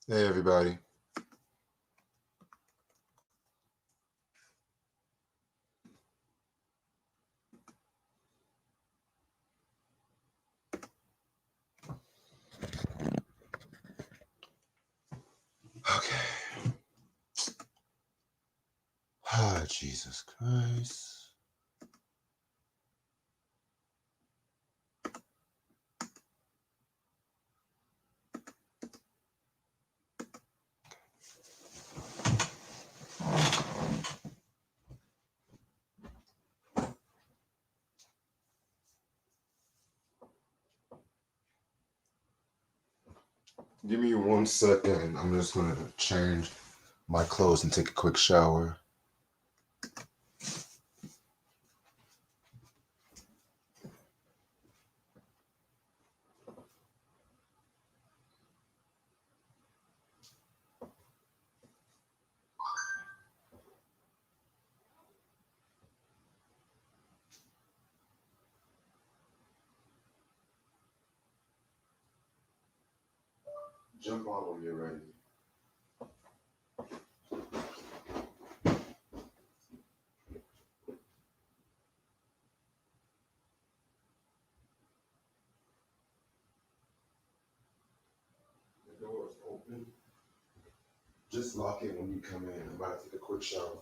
Hey, everybody. Okay. Ah, Jesus Christ. Give me 1 second. I'm just going to change my clothes and take a quick shower. Jump on when you're ready. The door is open. Just lock it when you come in. I'm about to take a quick shower.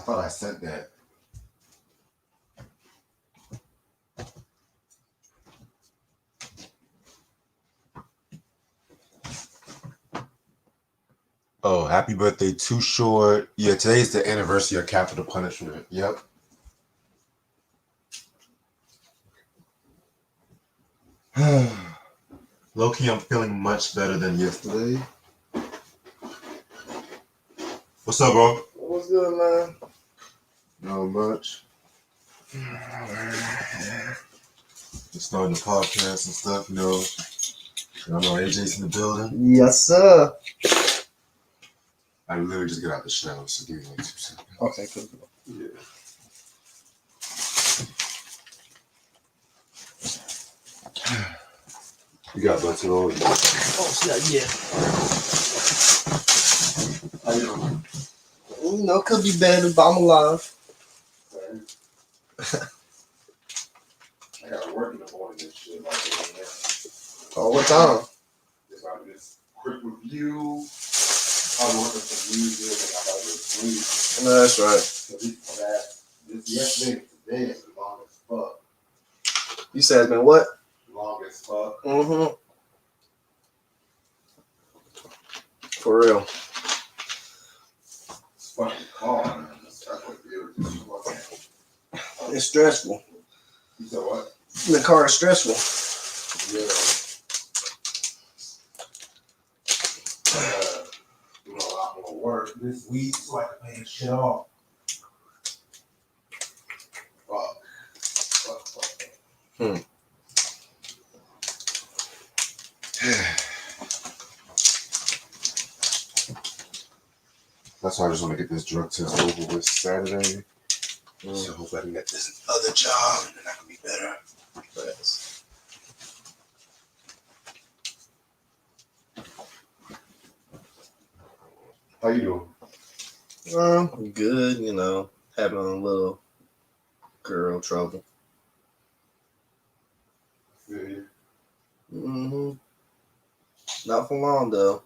thought I sent that. Oh, happy birthday, Too Short. Yeah, today's the anniversary of Capital Punishment. Yep. Low-key, I'm feeling much better than yesterday. What's up, bro? What's good, man? Not much. Just starting the podcast and stuff, you know. I know AJ's in the building. Yes, sir. I literally just got out the shower, so give me like 2 seconds. Okay, cool. Yeah. You got butts on? Oh, yeah. How you doing? You know, could be better, but I'm alive. I gotta work in the morning and shit like that. Oh, what time? Just like this quick review. I'm working some music and I gotta go to sleep. No, that's right. So this yesterday and today is long as fuck. You said it's been what? Long as fuck. Mm-hmm. For real. It's fucking hard, man. That's what it is. It's stressful. You said what? The car is stressful. Yeah. Doing a lot more work this week so I can pay this shit off. Fuck. That's why I just want to get this drug test over with Saturday. So hopefully I can get this other job and then I can be better. Yes. How you doing? Good, you know, having a little girl trouble. Yeah. Mm-hmm. Not for long, though.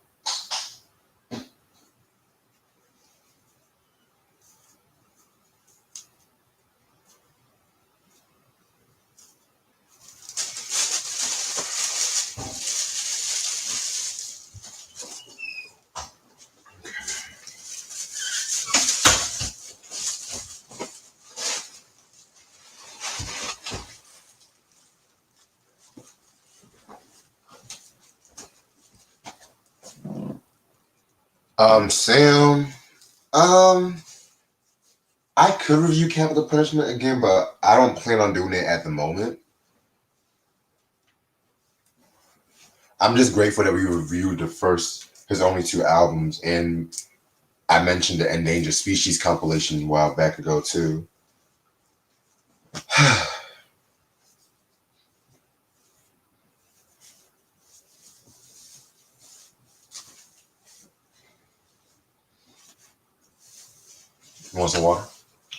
Sam, I could review Capital Punishment again, but I don't plan on doing it at the moment. I'm just grateful that we reviewed his only 2 albums, and I mentioned the Endangered Species compilation a while back ago too. You want some water?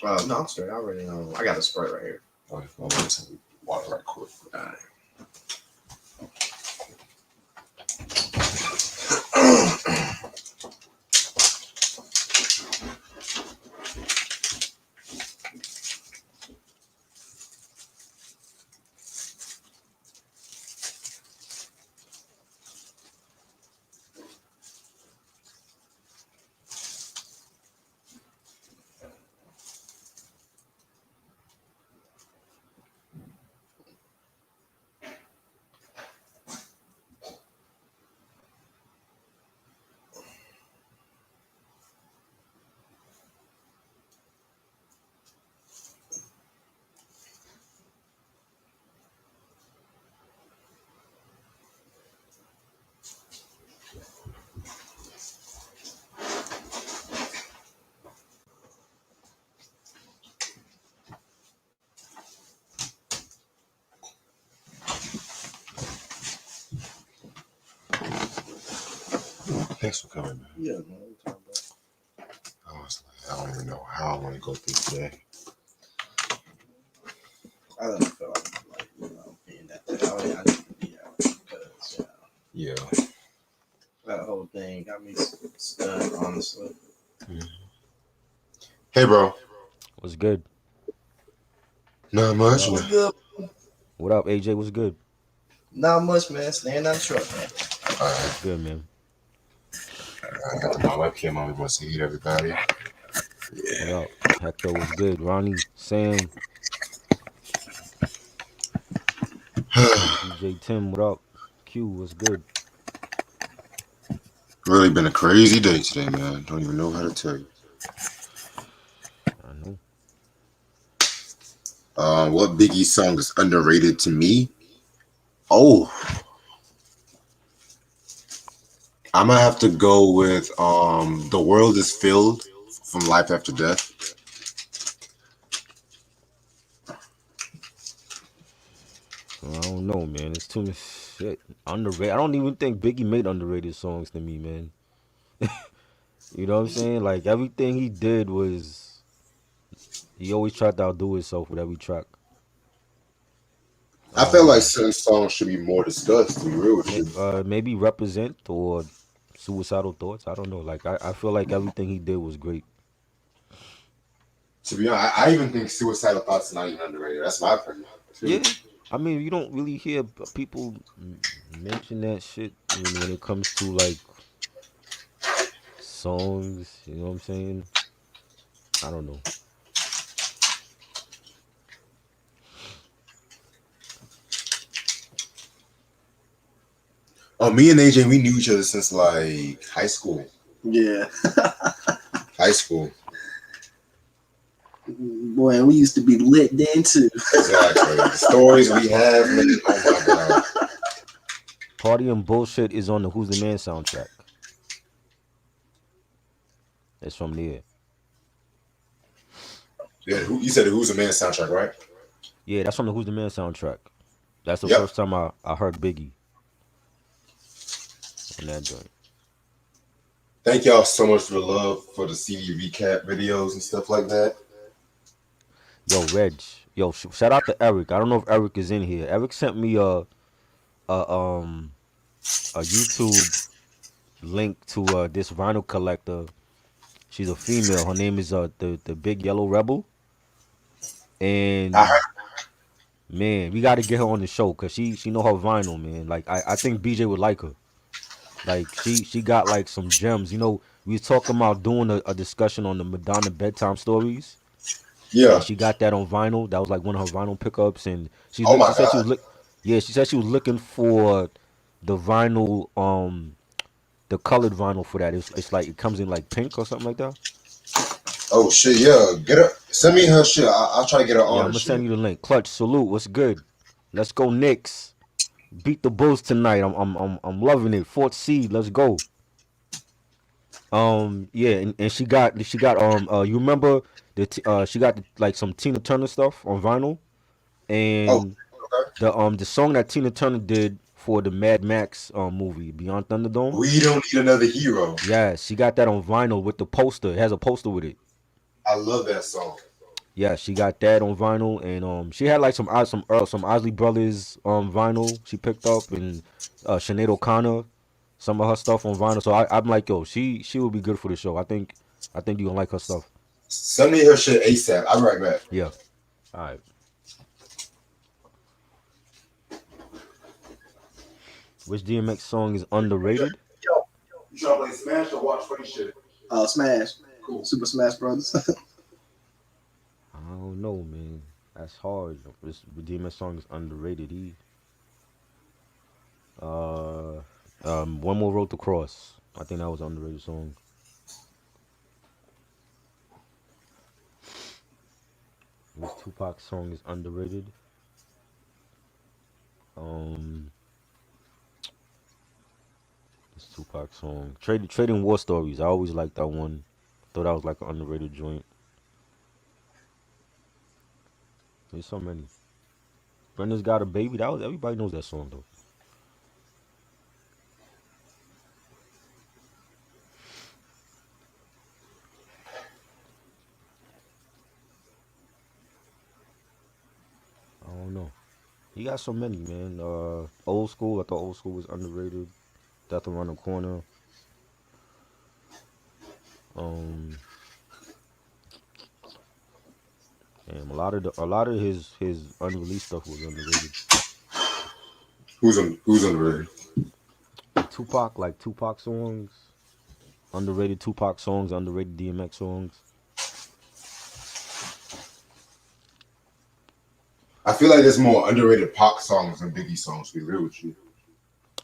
No, I'm straight. I already know. I got a Sprite right here. Okay, I'll get some water right quick. All right. Thanks for coming, man. Yeah, man. What you talking about? I don't even know how I want to go through today. I don't feel like you know, being that I need to be out because Yeah. that whole thing got me stunned, honestly. Hey, bro. What's good? Not What much. up? What's good? What up, AJ? What's good? Not much, man. Staying out of trouble, man. What's good, man? I got my webcam on. We want to see everybody. What up? Hector was good. Ronnie, Sam, DJ Tim, what up? Q was good. Really been a crazy day today, man. Don't even know how to tell you. I know. What Biggie song is underrated to me? Oh, I'm gonna have to go with "The World Is Filled" from Life After Death. I don't know, man. It's too much shit. Underrated. I don't even think Biggie made underrated songs to me, man. You know what I'm saying? Like everything he did was he always tried to outdo himself with every track. I feel like Um, certain songs should be more discussed. To be real with you. maybe Represent or Suicidal Thoughts. I don't know. Like I feel like everything he did was great. To be honest, I even think "Suicidal Thoughts" is not even underrated. That's my opinion. Too. Yeah, I mean, you don't really hear people mention that shit when it comes to like songs. You know what I'm saying? I don't know. Oh, me and AJ, we knew each other since like high school. Yeah. High school. Boy, and we used to be lit then too. Exactly. The stories we have, man, oh my god. Party and Bullshit is on the Who's the Man soundtrack. It's from there. Yeah, you said the Who's a Man soundtrack, right? Yeah, that's from the Who's the Man soundtrack. That's the Yep. first time I heard Biggie on that joint. Thank y'all so much for the love for the CD recap videos and stuff like that. Yo, Reg. Yo, shout out to Eric. I don't know if Eric is in here. Eric sent me a um a YouTube link to this vinyl collector. She's a female. Her name is the Big Yellow Rebel. I And heard, man, we got to get her on the show because she know her vinyl, man. Like I think BJ would like her. Like she got like some gems. You know, we was talking about doing a discussion on the Madonna bedtime stories, and yeah. she got that on vinyl. That was like one of her vinyl pickups, and Oh she my said she god. was yeah, she said she was looking for the vinyl the colored vinyl for that. It's like it comes in like pink or something like that. Oh shit, yeah. Get her. Send me her shit. I'll try to get her Yeah, on I'm and gonna send shit. you the link. Clutch, salute. What's good? Let's go, Knicks. Beat the Bulls tonight. I'm loving it. Fourth seed. Let's go. Yeah, and she got you remember she got like some Tina Turner stuff on vinyl, Oh, and okay. the song that Tina Turner did for the Mad Max movie Beyond Thunderdome. We don't need another hero. Yeah, she got that on vinyl with the poster. It has a poster with it. I love that song. Yeah, she got that on vinyl, and she had like some Osley Brothers vinyl she picked up, and Sinead O'Connor some of her stuff on vinyl. So I'm like, yo, she would be good for the show. I think you gonna like her stuff. Send me her shit ASAP. I'll be right back. Yeah. All right. Which DMX song is underrated? Yo, you trying to play Smash or watch funny shit? Smash. Cool. Super Smash Brothers. I don't know, man. That's hard. This DMX song is underrated. Uh, One More Road to Cross. I think that was an underrated song. Which Tupac song is underrated? Um, this Tupac song, Trading War Stories. I always liked that one. Thought that was like an underrated joint. There's so many. Brenda's Got a Baby. That was everybody knows that song though. I don't know. He got so many, man. Old School. I thought Old School was underrated. Death Around the Corner. Um, A lot of his unreleased stuff was underrated. Who's underrated? Like Tupac songs, underrated Tupac songs, underrated DMX songs. I feel like there's more underrated Pac songs than Biggie songs. To be real with you.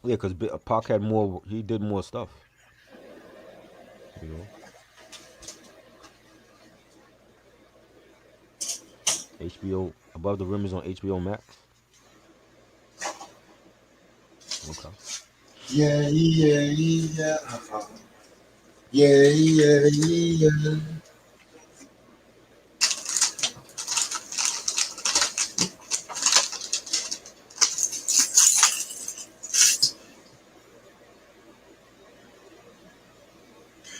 Yeah, because Pac had more. He did more stuff. You know, HBO Above the Rim is on HBO Max. Okay. Yeah, yeah, yeah, yeah, yeah, yeah.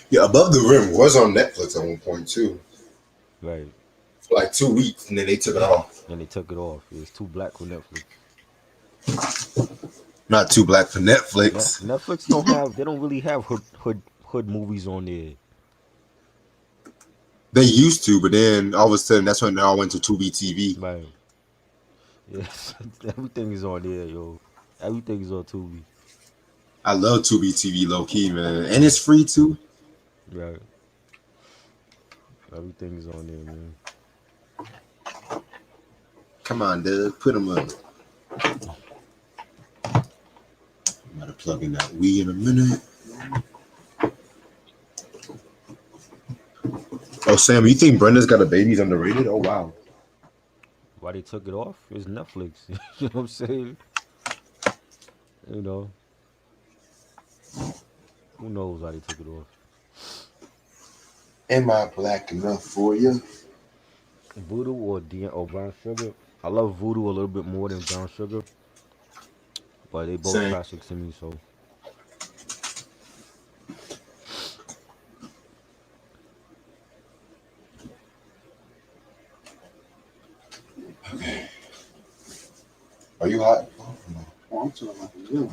Yeah, Above the Rim was on Netflix at one point too, Right. for like 2 weeks, and then they took it off. And they took it off. It's too black for Netflix. Not too black for Netflix. Netflix don't have. They don't really have hood movies on there. They used to, but then all of a sudden, that's when they all went to Tubi TV. Right. Yes. Everything is on there, yo. Everything is on Tubi. I love Tubi TV, low key, man, and it's free too. Right. Everything is on there, man. Come on, Doug, put them up. I'm about to plug in that Wii in a minute. Oh, Sam, you think Brenda's Got a Baby's underrated? Oh, wow. Why they took it off? It's Netflix. You know what I'm saying? You know. Who knows why they took it off? Am I black enough for you? Voodoo or Brown Sugar. I love Voodoo a little bit more than Brown Sugar, but they both Same. classics to me. So Okay. Are you hot? Oh, I'm talking about the new.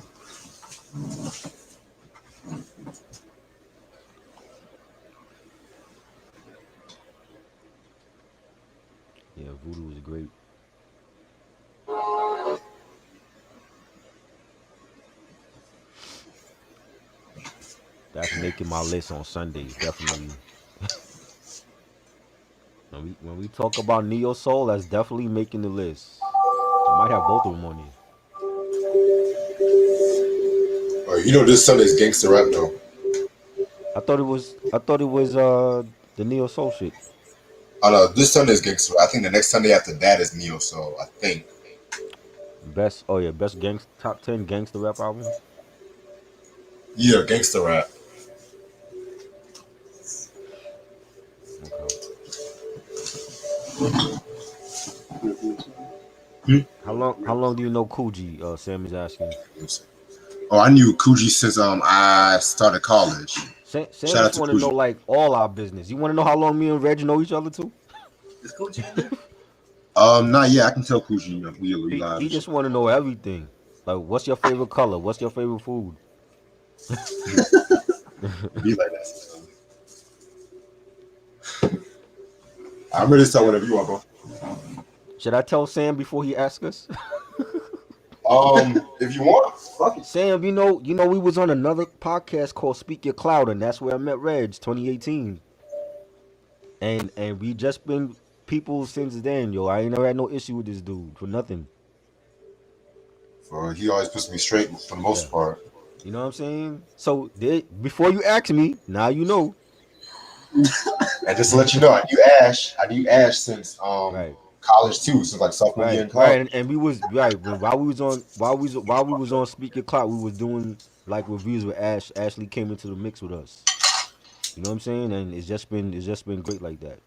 yeah, Voodoo is great. That's making my list on Sundays, definitely. When we talk about Neo Soul, that's definitely making the list. I might have both of them on here. Oh, you know this Sunday's gangster rap though. I thought it was the Neo Soul shit. Oh no, this Sunday's gangster. I think the next Sunday after that is Neo Soul. I think. Best gangster top 10 gangster rap albums. Yeah, gangster rap. Okay. Hmm? How long do you know Coogee? Sam is asking. Oh, I knew Coogee since I started college. Sam Shout out just to want to know Coogee. like all our business. You want to know how long me and Reg know each other too? Is Coach in there? Not yet. I can tell Coogee we He live. just want to know everything. Like, what's your favorite color? What's your favorite food? Be like that sometimes. I'm ready to start whatever you want, bro. Should I tell Sam before he asks us? If you want, fuck it. Sam, we was on another podcast called Speak Your Cloud, and that's where I met Reg, 2018. And we just been people since then, yo. I ain't never had no issue with this dude for nothing. He always puts me straight for the Yeah. most part. You know what I'm saying? So before you ask me, now you know. And just to let you know, I knew Ash since Right. college too, since like sophomore year in Right, right, college. and we was right while we was on Speak Your Cloud, we was doing like reviews with Ash. Ashley came into the mix with us. You know what I'm saying? And it's just been great like that.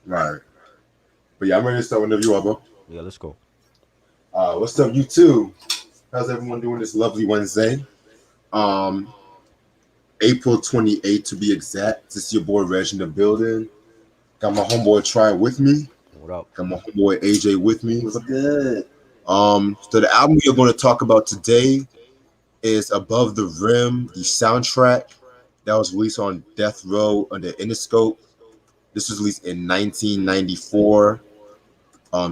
Right. But yeah, I'm ready to start whenever you are, bro. Yeah, let's go. What's up, you too? How's everyone doing this lovely Wednesday? Um, April 28th to be exact. This is your boy Reg in the building. Got my homeboy Try with me. What up? Got my homeboy AJ with me. What's good? So the album we are going to talk about today is Above the Rim, the soundtrack that was released on Death Row under Interscope. This was released in 1994.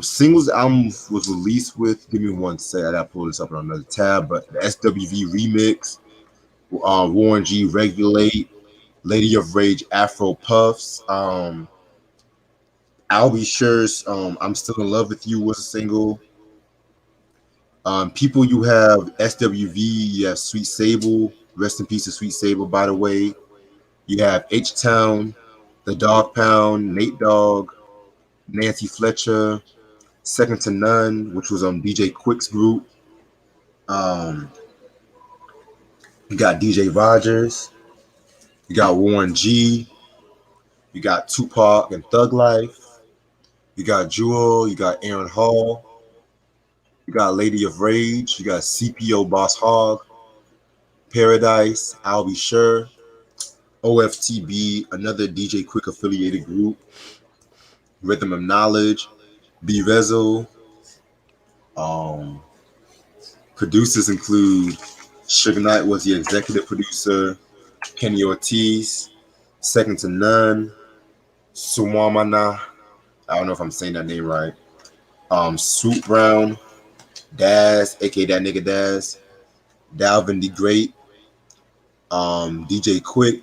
Singles album was released with. Give me one sec. I gotta pull this up on another tab. But the SWV remix, Warren G, Regulate, Lady of Rage, Afro Puffs. I'll Be Sure's I'm Still in Love with You was a single. People you have SWV, you have Sweet Sable. Rest in peace to Sweet Sable, by the way. You have H Town, The Dog Pound, Nate Dogg, Nancy Fletcher, Second to None, which was on DJ Quick's group. Um, you got DJ Rogers, you got Warren G, you got Tupac and Thug Life, you got Jewel, you got Aaron Hall, you got Lady of Rage, you got CPO Boss Hog, Paradise, I'll Be Sure, OFTB, another DJ Quick affiliated group, Rhythm of Knowledge, B Rezo. Producers include Suge Knight was the executive producer, Kenny Ortiz, Second to None, Sumamana, I don't know if I'm saying that name right, Swoop Brown, Daz, aka that nigga Daz, Dalvin the Great, DJ Quick,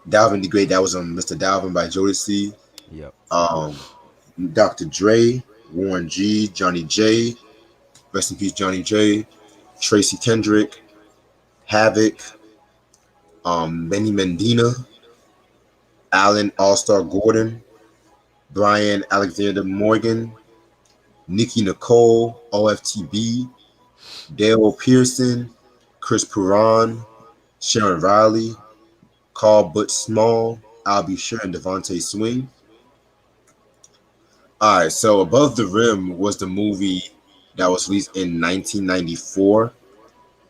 Dalvin the Great, that was Mr. Dalvin by Jodeci, Yep. Dr. Dre, Warren G, Johnny J, rest in peace Johnny J, Tracy Kendrick, Havoc, Benny Mendina, Allen All-Star Gordon, Brian Alexander Morgan, Nikki Nicole, OFTB, Dale Pearson, Chris Puran, Sharon Riley, Carl Butch Small, I'll Be Sure, and Devontae Swing. All right, so Above the Rim was the movie that was released in 1994.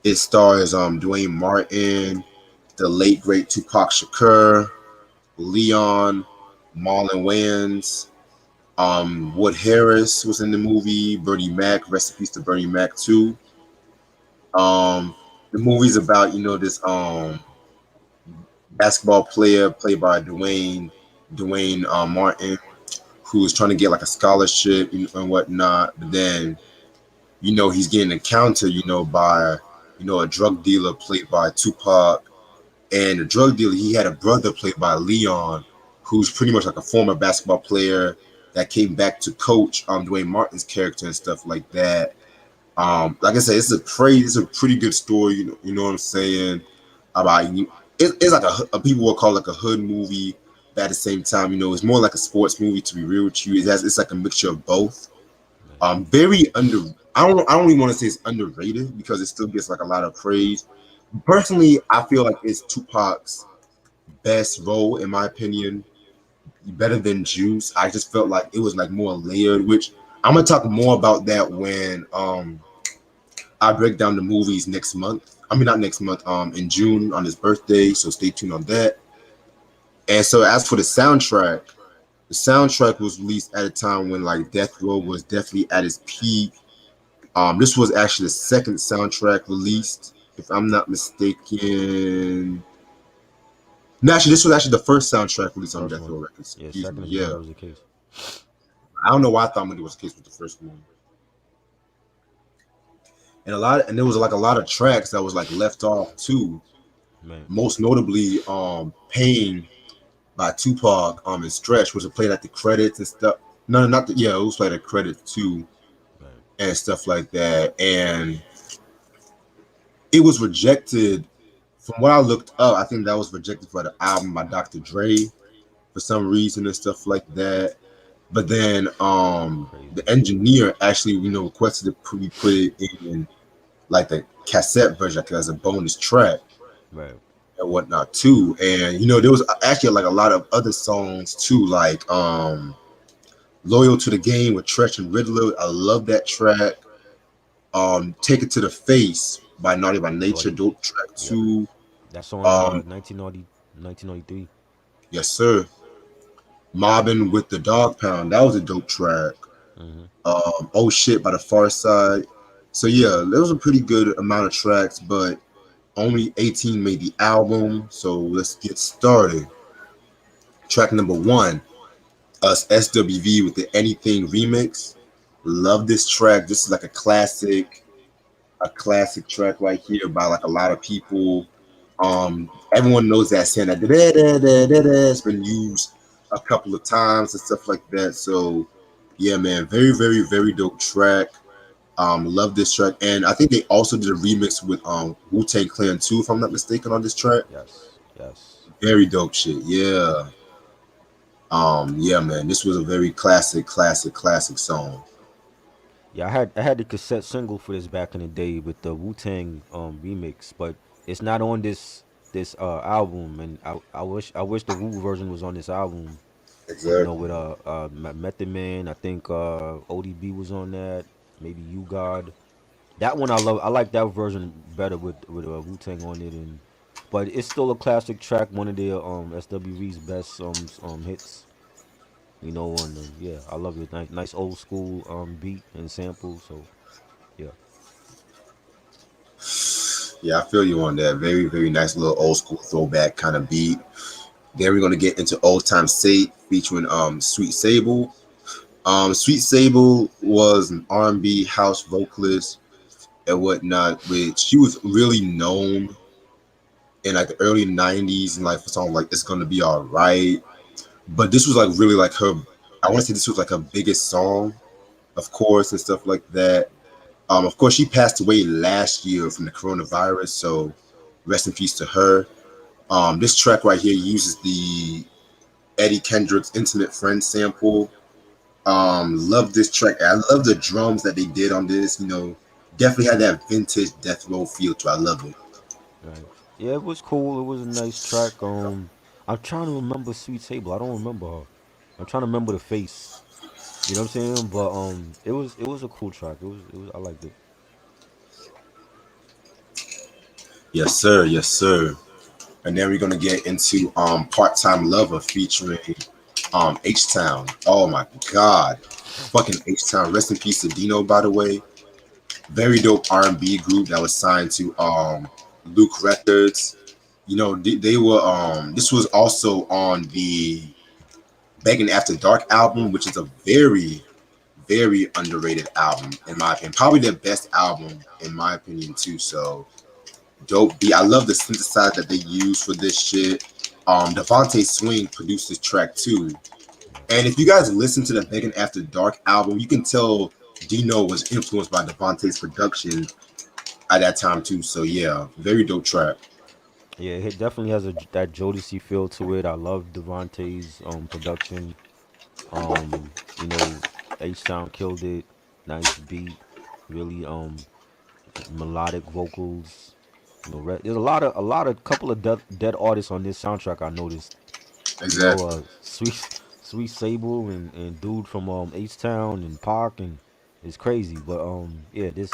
It stars Dwayne Martin, the late great Tupac Shakur, Leon, Marlon Wayans, Wood Harris was in the movie, Bernie Mac, rest in peace to Bernie Mac too. The movie's about, this basketball player played by Dwayne Martin, who was trying to get like a scholarship and whatnot, but then he's getting encountered by a drug dealer played by Tupac, and the drug dealer, he had a brother played by Leon, who's pretty much like a former basketball player that came back to coach Dwayne Martin's character and stuff like that. Like I said, it's a pretty good story. You know what I'm saying? About it's like a people will call it like a hood movie, but at the same time, it's more like a sports movie. To be real with you, it's like a mixture of both. Very under. I don't even want to say it's underrated because it still gets like a lot of praise. Personally, I feel like it's Tupac's best role in my opinion. Better than Juice. I just felt like it was like more layered, which I'm gonna talk more about that when I break down the movies next month. I mean, not next month, in June on his birthday. So stay tuned on that. And so as for the soundtrack was released at a time when like Death Row was definitely at its peak. This was actually the second soundtrack released, if I'm not mistaken. No, actually, this was actually the first soundtrack released on Death Row Records. Yeah, Excuse second me. is Yeah, that was the case. I don't know why I thought it was the case with the first one. And there was like a lot of tracks that was like left off too. Man. Most notably, "Pain" by Tupac, and Stretch was played at the credits and stuff. No, not the, yeah, it was played at credits too, Man. and stuff like that. And it was rejected. From what I looked up, I think that was rejected for the album by Dr. Dre for some reason and stuff like that. But then the engineer actually, requested to we put it in like the cassette version as a bonus track. Right. And whatnot too. And there was actually like a lot of other songs too, like "Loyal to the Game" with Treach and Riddler. I love that track. "Take It to the Face" by Naughty by Nature, dope track too. That's on 1993. Yes, sir. "Mobbing with the Dog Pound," that was a dope track. Mm-hmm. "Oh Shit" by the Far Side. So yeah, there was a pretty good amount of tracks, but only 18 made the album. So let's get started. Track number 1, us SWV with the Anything remix. Love this track. This is like a classic track right here by like a lot of people. Everyone knows that saying that it's been used a couple of times and stuff like that. So yeah, man, very, very, very dope track. Love this track, and I think they also did a remix with Wu Tang Clan too, if I'm not mistaken, on this track. Yes, yes. Very dope shit. Yeah. Yeah, man, this was a very classic, classic, classic song. Yeah, I had the cassette single for this back in the day with the Wu Tang remix, but it's not on this album, and I wish the Wu version was on this album. Exactly. With Method Man, I think ODB was on that, maybe You God. That one I love. I like that version better with Wu Tang on it, and but it's still a classic track, one of their SWV's best hits. On the yeah, I love it. Nice old school beat and sample. So yeah, Yeah, I feel you on that. Very, very nice little old school throwback kind of beat. Then we're gonna get into Old Time State featuring Sweet Sable. Sweet Sable was an R&B house vocalist and whatnot, which she was really known in like the early '90s and like for songs like "It's Gonna Be All Right." But this was like really like her. I want to say this was like her biggest song, of course, and stuff like that. Of course, she passed away last year from the coronavirus, so rest in peace to her. This track right here uses the Eddie Kendricks "Intimate Friend" sample. Love this track. I love the drums that they did on this. Definitely had that vintage death row feel to it. I love it. right. Yeah, it was cool. It was a nice track. I'm trying to remember Sweet Table. I don't remember her. I'm trying to remember the face. You know what I'm saying? But it was a cool track. It was I liked it. Yes, sir. Yes, sir. And then we're gonna get into Part Time Lover featuring H Town. Oh my god. Fucking H Town. Rest in peace to Dino, by the way. Very dope R&B group that was signed to Luke Records. They were this was also on the Begging After Dark album, which is a very, very underrated album in my opinion. Probably their best album in my opinion too. So dope beat. I love the synthesizer that they use for this shit. Devontae Swing produced this track too. And if you guys listen to the Begging After Dark album, you can tell Dino was influenced by Devontae's production at that time too. So yeah, very dope track. Yeah, it definitely has that Jodeci feel to it. I love Devontae's production. H Town killed it. Nice beat, really melodic vocals. There's a couple of dead artists on this soundtrack. I noticed. Exactly. Sweet Sable and dude from H Town and Park, and it's crazy. But yeah, this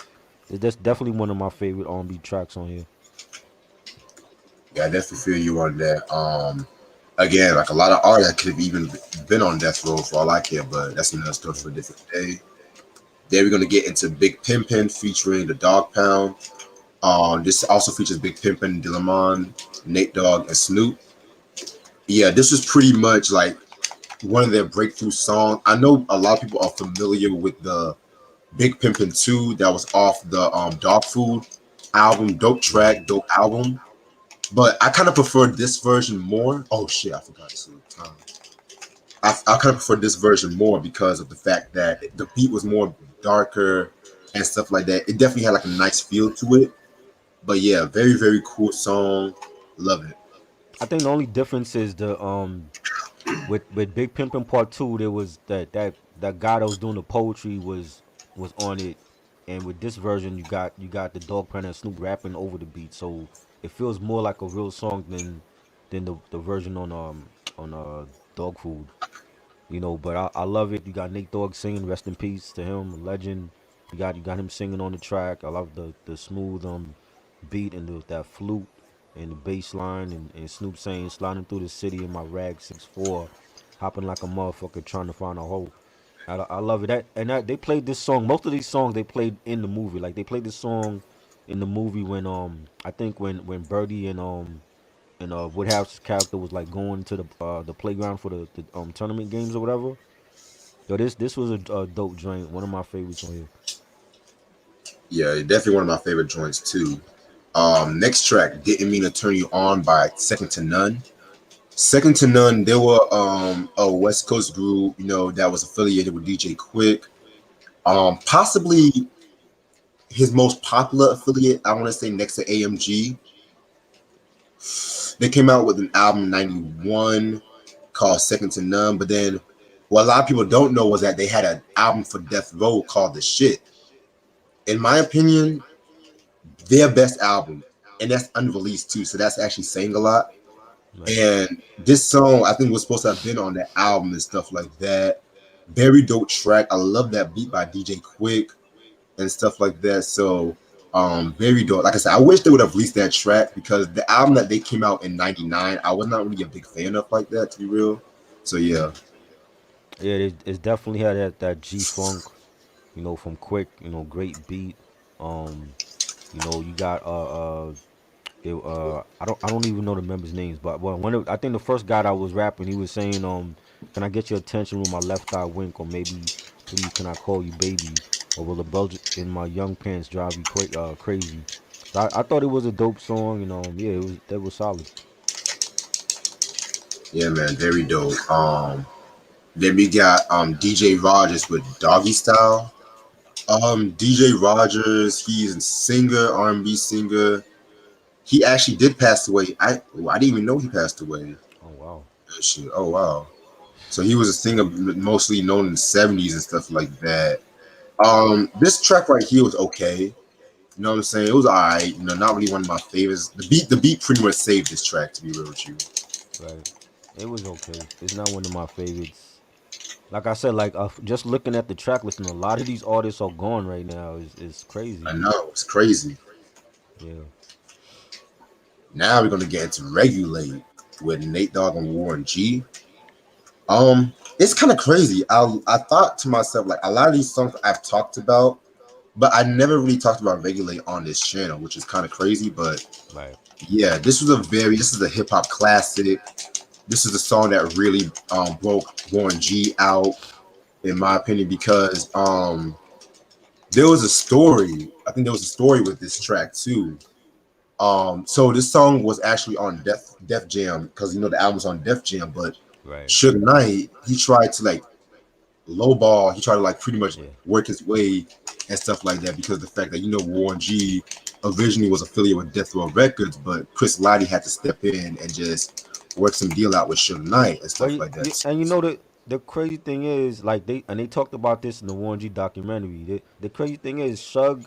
definitely one of my favorite R&B tracks on here. Yeah, I definitely feel you on that. Again, like a lot of art that could have even been on Death Row for all I care, but that's another story for a different day. Then we're gonna get into Big Pimpin' featuring the Dog Pound. This also features Big Pimpin', Dillamon, Nate Dogg, and Snoop. Yeah, this was pretty much like one of their breakthrough songs. I know a lot of people are familiar with the Big Pimpin' 2 that was off the Dog Food album. Dope Hmm. track, dope album. But I kind of prefer this version more. Oh shit, I forgot to say time. I kind of prefer this version more because of the fact that the beat was more darker and stuff like that. It definitely had like a nice feel to it. But yeah, very, very cool song. Love it. I think the only difference is the with Big Pimpin' Part Two, there was that guy that was doing the poetry was on it, and with this version, you got the Dog Pound and Snoop rapping over the beat, so it feels more like a real song than the version on Dog Food. But I love it. You got Nate Dogg singing, rest in peace to him, a legend. You got him singing on the track. I love the smooth beat and that flute and the bass line and Snoop saying sliding through the city in my rag 6'4", hopping like a motherfucker trying to find a hole. I love it. They played this song. Most of these songs they played in the movie. Like they played this song in the movie when I think when Birdie and and Woodhouse's character was like going to the playground for the tournament games or whatever. Yo, this was a dope joint. One of my favorites on here. Yeah, definitely one of my favorite joints too. Next track, "Didn't Mean to Turn You On" by Second to None. Second to None, they were a West Coast group, that was affiliated with DJ Quick. Possibly his most popular affiliate, I want to say next to AMG. They came out with an album in '91 called Second to None, but then what a lot of people don't know was that they had an album for Death Row called The Shit. In my opinion, their best album, and that's unreleased too, so that's actually saying a lot. Right. And this song, I think, was supposed to have been on that album and stuff like that. Very dope track. I love that beat by DJ Quick and stuff like that. So, very dope. Like I said, I wish they would have released that track because the album that they came out in '99, I was not really a big fan of like that, to be real. So yeah, Yeah, it's definitely had that G funk, from Quick, great beat. Um, you got I don't even know the members' names, but I think the first guy that was rapping, he was saying, can I get your attention with my left eye wink, or maybe please can I call you baby, or will the bulge in my young pants drive you crazy? So I thought it was a dope song, yeah, that was solid. yeah, man, very dope. Then we got DJ Rogers with Doggy Style. DJ Rogers, he's a singer, R&B singer. He actually did pass away. I didn't even know he passed away. Oh wow. Oh, shit. Oh wow. So he was a singer mostly known in the '70s and stuff like that. This track right here was okay. You know what I'm saying? It was alright. Not really one of my favorites. The beat pretty much saved this track, to be real with you. Right. It was okay. It's not one of my favorites. Like I said, like just looking at the track listing, a lot of these artists are gone right now. Is crazy. I know it's crazy. Yeah. Now we're gonna get into Regulate with Nate Dogg and Warren G. It's kind of crazy. I thought to myself like a lot of these songs I've talked about, but I never really talked about Regulate on this channel, which is kind of crazy. But Right. yeah, this is a hip hop classic. This is a song that really broke Warren G out, in my opinion, because there was a story. I think there was a story with this track too. So this song was actually on Def Jam because the album's on Def Jam, but Right. Suge Knight, he tried to like lowball. He tried to like pretty much Yeah. work his way and stuff like that because of the fact that Warren G originally was affiliated with Death Row Records, but Chris Lighty had to step in and just work some deal out with Suge Knight and But stuff like that. and the crazy thing is like they talked about this in the Warren G documentary. The crazy thing is Shug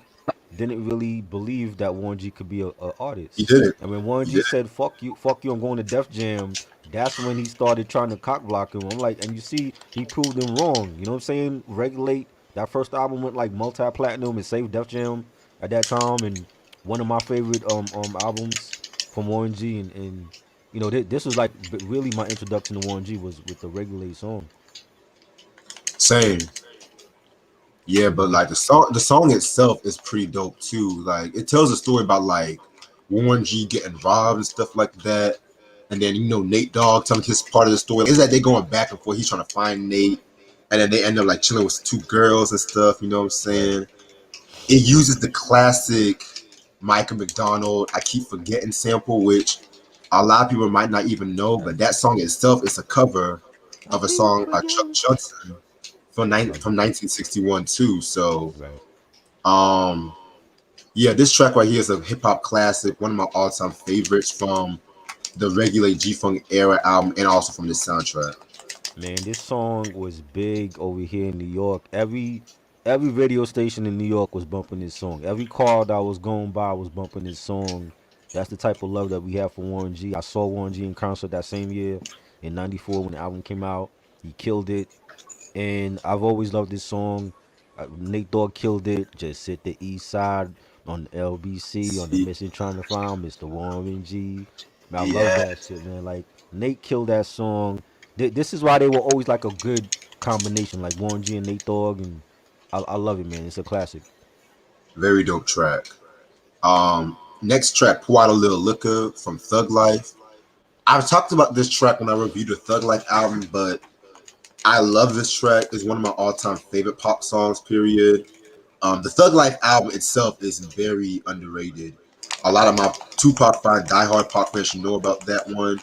didn't really believe that Warren G could be a He artist. did it. And when Warren He G did it. said fuck you, I'm going to Def Jam, that's when he started trying to cock block him. I'm like, and you see, he proved him wrong. You know what I'm saying? Regulate, that first album went like multi-platinum and saved Def Jam at that time, and one of my favorite albums from Warren G. And this was like really my introduction to Warren G was with the Regulate song. Same. Yeah, but like the song itself is pretty dope too. Like it tells a story about like Warren G getting robbed and stuff like that. And then Nate Dogg telling his part of the story. Is that they going back and forth. He's trying to find Nate, and then they end up like chilling with two girls and stuff. You know what I'm Right. saying? It uses the classic Michael McDonald "I Keep Forgetting" sample, which a lot of people might not even know, but that song itself is a cover I of a keep song Chuck forgetting. Johnson Right. from 1961 too. So Right. um yeah, this track right here is a hip hop classic, one of my all time favorites from the Regulate G Funk era album, and also from this soundtrack. Man, this song was big over here in New York. Every radio station in New York was bumping this song. Every car that was going by was bumping this song. That's the type of love that we have for Warren G. I saw Warren G in concert that same year in '94 when the album came out. He killed it, and I've always loved this song. Nate Dogg killed it. Just hit the East Side on the LBC on the See, mission trying to find Mr. Warren G. Man, I love yeah, that shit, man. Like Nate killed that song. This is why they were always like a good combination, like Warren G and Nate Dogg, and I love it, man. It's a classic. very dope track. Next track, Pour Out a Little Liquor from Thug Life. I've talked about this track when I reviewed the Thug Life album, but I love this track. It's one of my all-time favorite pop songs. Period. The Thug Life album itself is very underrated. A lot of my Tupac fan, diehard Pac fans should know about that one.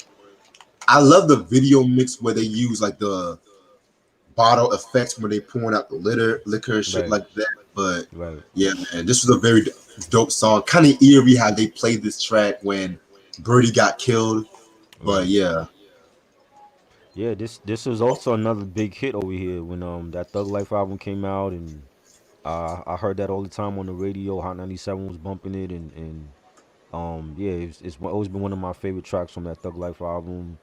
I love the video mix where they use like the bottle effects when they pouring out the liquor and shit Right, like that. But right. yeah, man, this was a very dope song. Kind of eerie how they played this track when Birdie got killed. But Right. yeah, Yeah, this was also another big hit over here when that Thug Life album came out, and I heard that all the time on the radio. Hot 97 was bumping it, and yeah, it's always been one of my favorite tracks from that Thug Life album.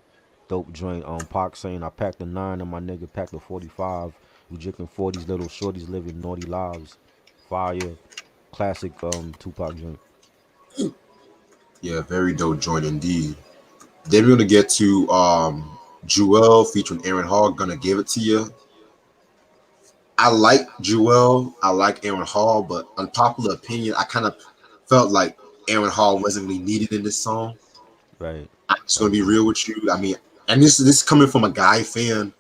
Dope joint. Pac saying I packed a 9 and my nigga packed a 45. We drinking 40s, little shorties living naughty lives. Fire, classic Tupac joint. yeah, very dope joint indeed. Then we're gonna get to Jewel featuring Aaron Hall. Gonna give it to you. I like Jewel. I like Aaron Hall, but unpopular opinion, I kind of felt like Aaron Hall wasn't really needed in this song. Right. I'm just I gonna be agree. real with you. I mean, and this is coming from a guy fan.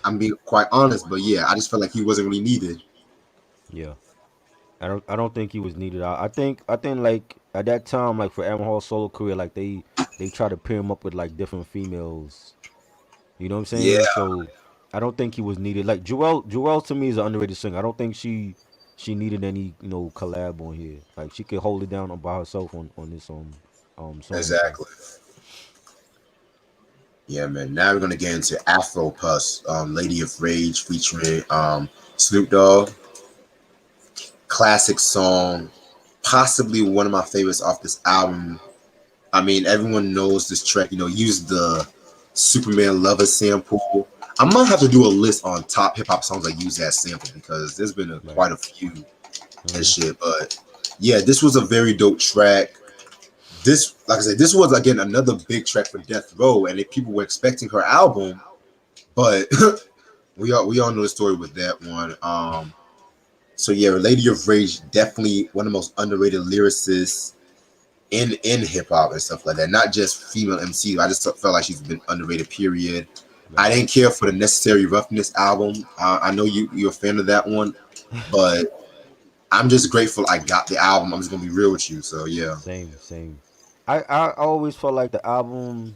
I'm being quite honest, but yeah, I just felt like he wasn't really needed. Yeah. I don't think he was needed. I think like at that time, like for Aaron Hall's solo career, like they try to pair him up with like different females. You know what I'm Yeah, saying? So I don't think he was needed. Like Joelle to me is an underrated singer. I don't think she needed any collab on here. Like she could hold it down by herself on this song right here. exactly. Yeah, man. Now we're gonna get into Afro Puss, Lady of Rage featuring Snoop Dogg. Classic song, possibly one of my favorites off this album. I mean, everyone knows this track. Use the Superman Lover sample. I might have to do a list on top hip hop songs that use that sample because there's been Right. quite a few and Hmm. shit. But yeah, this was a very dope track. This, like I said, this was again another big track for Death Row, and if people were expecting her album, but we all know the story with that one. So yeah, Lady of Rage definitely one of the most underrated lyricists in hip hop and stuff like that. Not just female MC. I just felt like she's been underrated. Period. I Right. didn't care for the Necessary Roughness album. I know you're a fan of that one, but I'm just grateful I got the album. I'm just gonna be real with you. So yeah, Same, same. I always felt like the album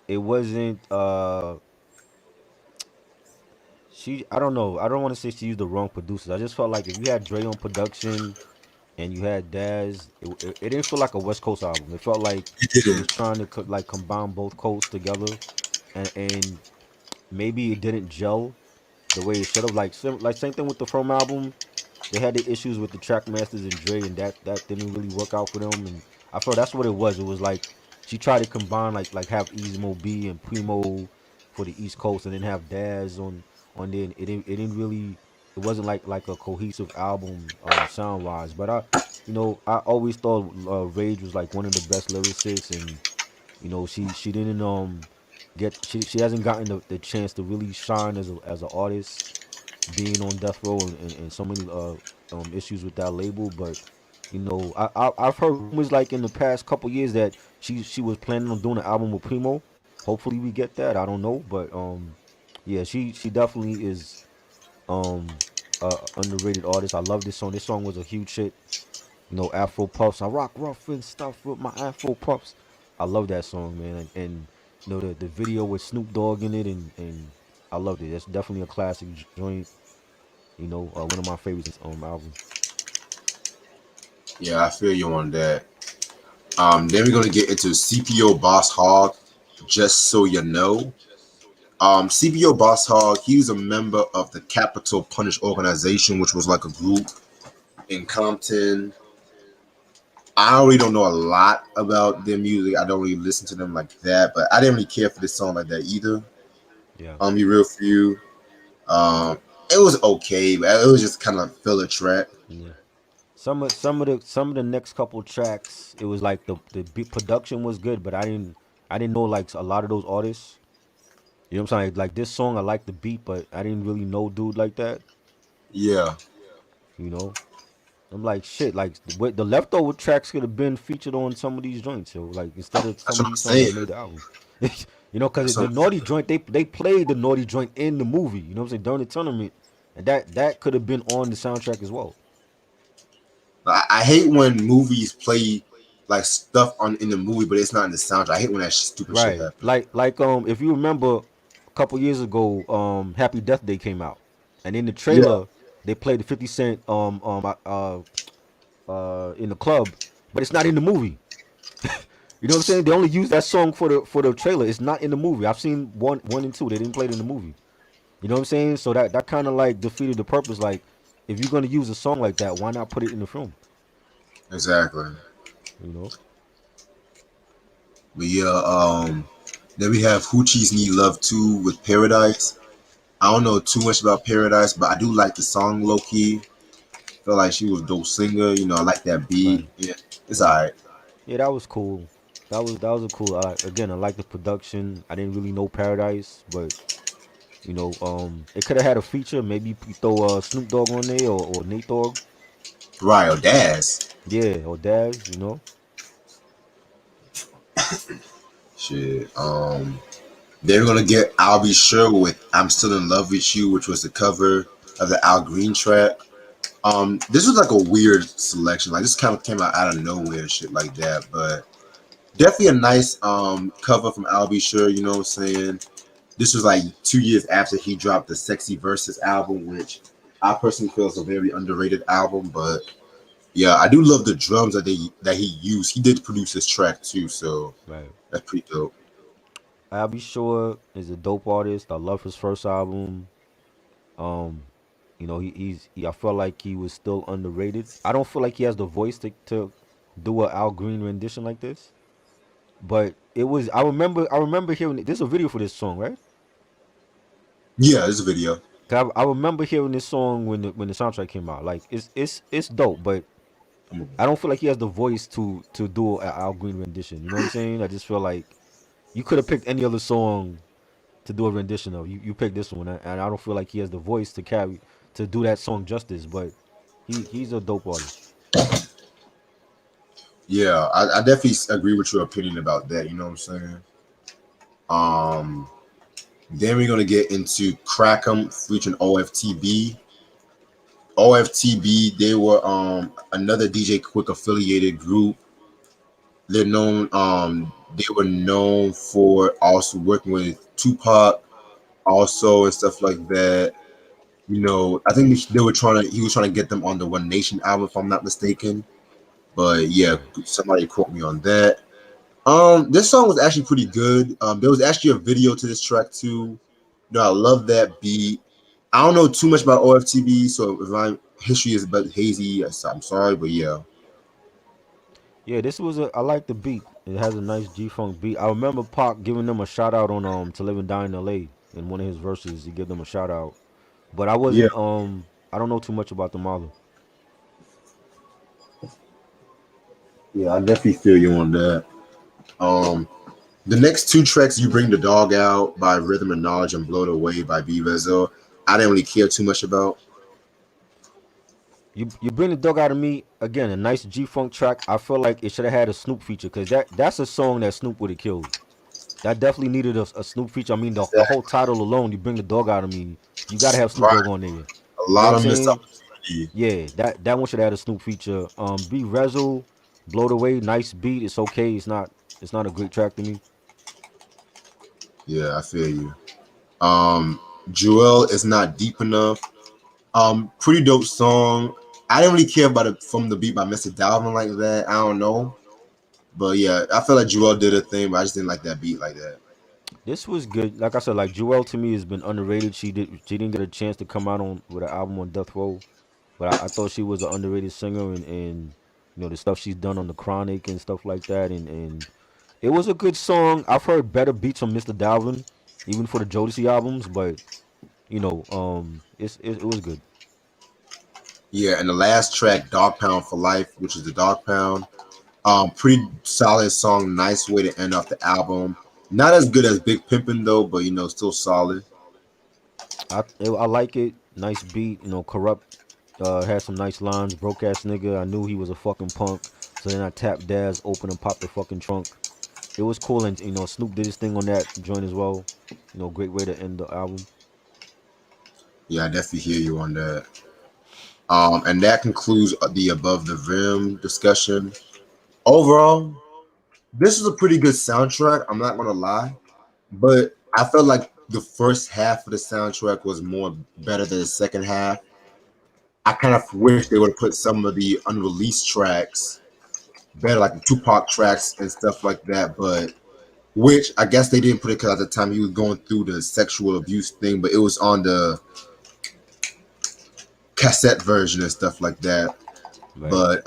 it wasn't she I don't know. I don't want to say she used the wrong producers. I just felt like if you had Dre on production and you had Daz, it didn't feel like a West Coast album. It felt like it she was didn't. trying to like combine both coasts together, and maybe it didn't gel the way it should have. Like same thing with the From album. They had the issues with the track masters and Dre, and that didn't really work out for them. And I felt that's what it was. It was like she tried to combine like have Easy Mo B and Primo for the East Coast, and then have Daz on there. And it didn't really it wasn't like a cohesive album sound wise. But I always thought Rage was like one of the best lyricists, and she didn't get she hasn't gotten the chance to really shine as an artist being on death row and so many issues with that label. But I've heard rumors like in the past couple years that she was planning on doing an album with Primo. Hopefully we get that. I don't know, but yeah, she definitely is a underrated artist. I love this song. This song was a huge hit. Afro puffs. I rock rough and stuff with my Afro puffs. I love that song, man. And the video with Snoop Dogg in it, and I loved it. That's definitely a classic joint. One of my favorites album. Yeah, I feel you on that. Then we're gonna get into CPO Boss Hog. Just so you know, CPO Boss Hog. He's a member of the Capital Punish organization, which was like a group in Compton. I really don't know a lot about their music. I don't really listen to them like that, but I didn't really care for this song like that either. Yeah, Be real for you. Um, it was okay, but it was just kind of filler track. yeah. Some of the next couple tracks, it was like the beat production was good, but I didn't know like a lot of those artists. You know what I'm saying? Like this song, I like the beat, but I didn't really know dude like that. Yeah, You know, I'm like shit. Like the leftover tracks could have been featured on some of these joints. So like instead of that's some of what I'm these songs that saying. made the album. You know, because the So naughty joint, they played the naughty joint in the movie. You know what I'm saying, during the tournament, and that could have been on the soundtrack as well. I hate when movies play like stuff on in the movie, but it's not in the soundtrack. I hate when that stupid shit Right. happens. Like if you remember a couple years ago, Happy Death Day came out. And in the Yeah, trailer, they played the 50 Cent in the club, but it's not in the movie. You know what I'm saying? They only use that song for the trailer. It's not in the movie. I've seen one and two. They didn't play it in the movie. You know what I'm saying? So that kind of like defeated the purpose. Like, if you're gonna use a song like that, why not put it in the film? exactly. You know? But yeah, then we have Hoochie's Need Love Too with Paradise. I don't know too much about Paradise, but I do like the song low key. Feel like she was a dope singer. You know, I like that beat. Right. Yeah, it's Right. alright. Yeah, that was cool. That was a cool. Again, I like the production. I didn't really know Paradise, but it could have had a feature. Maybe you throw Snoop Dogg on there or Nate Dogg. Right, or Daz. Yeah, or Daz. You know. Shit. They're gonna get I'll Be Sure with I'm Still in Love with You, which was the cover of the Al Green track. This was like a weird selection. Like this kind of came out of nowhere and shit like that. But definitely a nice cover from I'll Be Sure, you know what I'm saying? This was like 2 years after he dropped the Sexy Verses album, which I personally feel is a very underrated album. But yeah, I do love the drums that he used. He did produce this track too, so Right. that's pretty dope. I'll Be Sure is a dope artist. I love his first album. Um, I felt like he was still underrated. I don't feel like he has the voice to do a Al Green rendition like this. But it was. I remember hearing there's a video for this song, right? Yeah, this video. 'Cause I remember hearing this song when the soundtrack came out. Like it's dope, but I don't feel like he has the voice to do an Al Green rendition. You know what I'm saying? I just feel like you could have picked any other song to do a rendition of. You picked this one, and I don't feel like he has the voice to do that song justice. But he's a dope artist. Yeah, I definitely agree with your opinion about that. You know what I'm saying? Um, then we're gonna get into Crackham featuring OFTB. OFTB, they were another DJ Quick affiliated group. They were known for also working with Tupac, also and stuff like that. You know, I think he was trying to get them on the One Nation album, if I'm not mistaken. But yeah, Right. somebody quote me on that. This song was actually pretty good. There was actually a video to this track too. You know, I love that beat. I don't know too much about OFTB, so if my history is a bit hazy, I'm sorry, but yeah, Yeah, this was I like the beat. It has a nice G Funk beat. I remember Pac giving them a shout out on To Live and Die in LA in one of his verses. He gave them a shout out. But yeah, I don't know too much about them either. yeah. I definitely feel you on that. Um, the next two tracks, "You Bring the Dog Out" by Rhythm and Knowledge and "Blow It Away" by B Rezo, I didn't really care too much about. You bring the dog out of me again. A nice G Funk track. I feel like it should have had a Snoop feature because that's a song that Snoop would have killed. That definitely needed a Snoop feature. I mean, the whole Exactly. title alone, "You Bring the Dog Out of Me," you got to have Snoop Right. Dogg on there. You A know what lot I'm of missed saying? opportunity. Yeah, that one should have had a Snoop feature. B Rezzle, Blow It Away, nice beat. It's okay. It's not a great track to me. Yeah, I feel you. Um, Jewel is not deep enough. Pretty dope song. I didn't really care about it from the beat by Mr. Dalvin like that. I don't know, but yeah, I feel like Jewel did a thing, but I just didn't like that beat like that. This was good. Like I said, like Joelle to me has been underrated. She didn't get a chance to come out on with an album on Death Row, but I thought she was an underrated singer and the stuff she's done on the Chronic and stuff like that and it was a good song. I've heard better beats from Mr. Dalvin, even for the Jodeci albums, but it was good. Yeah, and the last track, Dog Pound for Life, which is the Dog Pound. Pretty solid song. Nice way to end off the album. Not as good as Big Pimpin' though, but you know, still solid. I like it. Nice beat. Corrupt had some nice lines. Broke ass nigga. I knew he was a fucking punk. So then I tapped Daz, open and popped the fucking trunk. it was cool, and Snoop did his thing on that joint as well. Great way to end the album. Yeah, I definitely hear you on that. And that concludes the above the rim discussion. Overall, this is a pretty good soundtrack. I'm not gonna lie, but I felt like the first half of the soundtrack was more better than the second half. I kind of wish they would have put some of the unreleased tracks better, like the Tupac tracks and stuff like that. But which I guess they didn't put it because at the time he was going through the sexual abuse thing, but it was on the cassette version and stuff like that. Right. But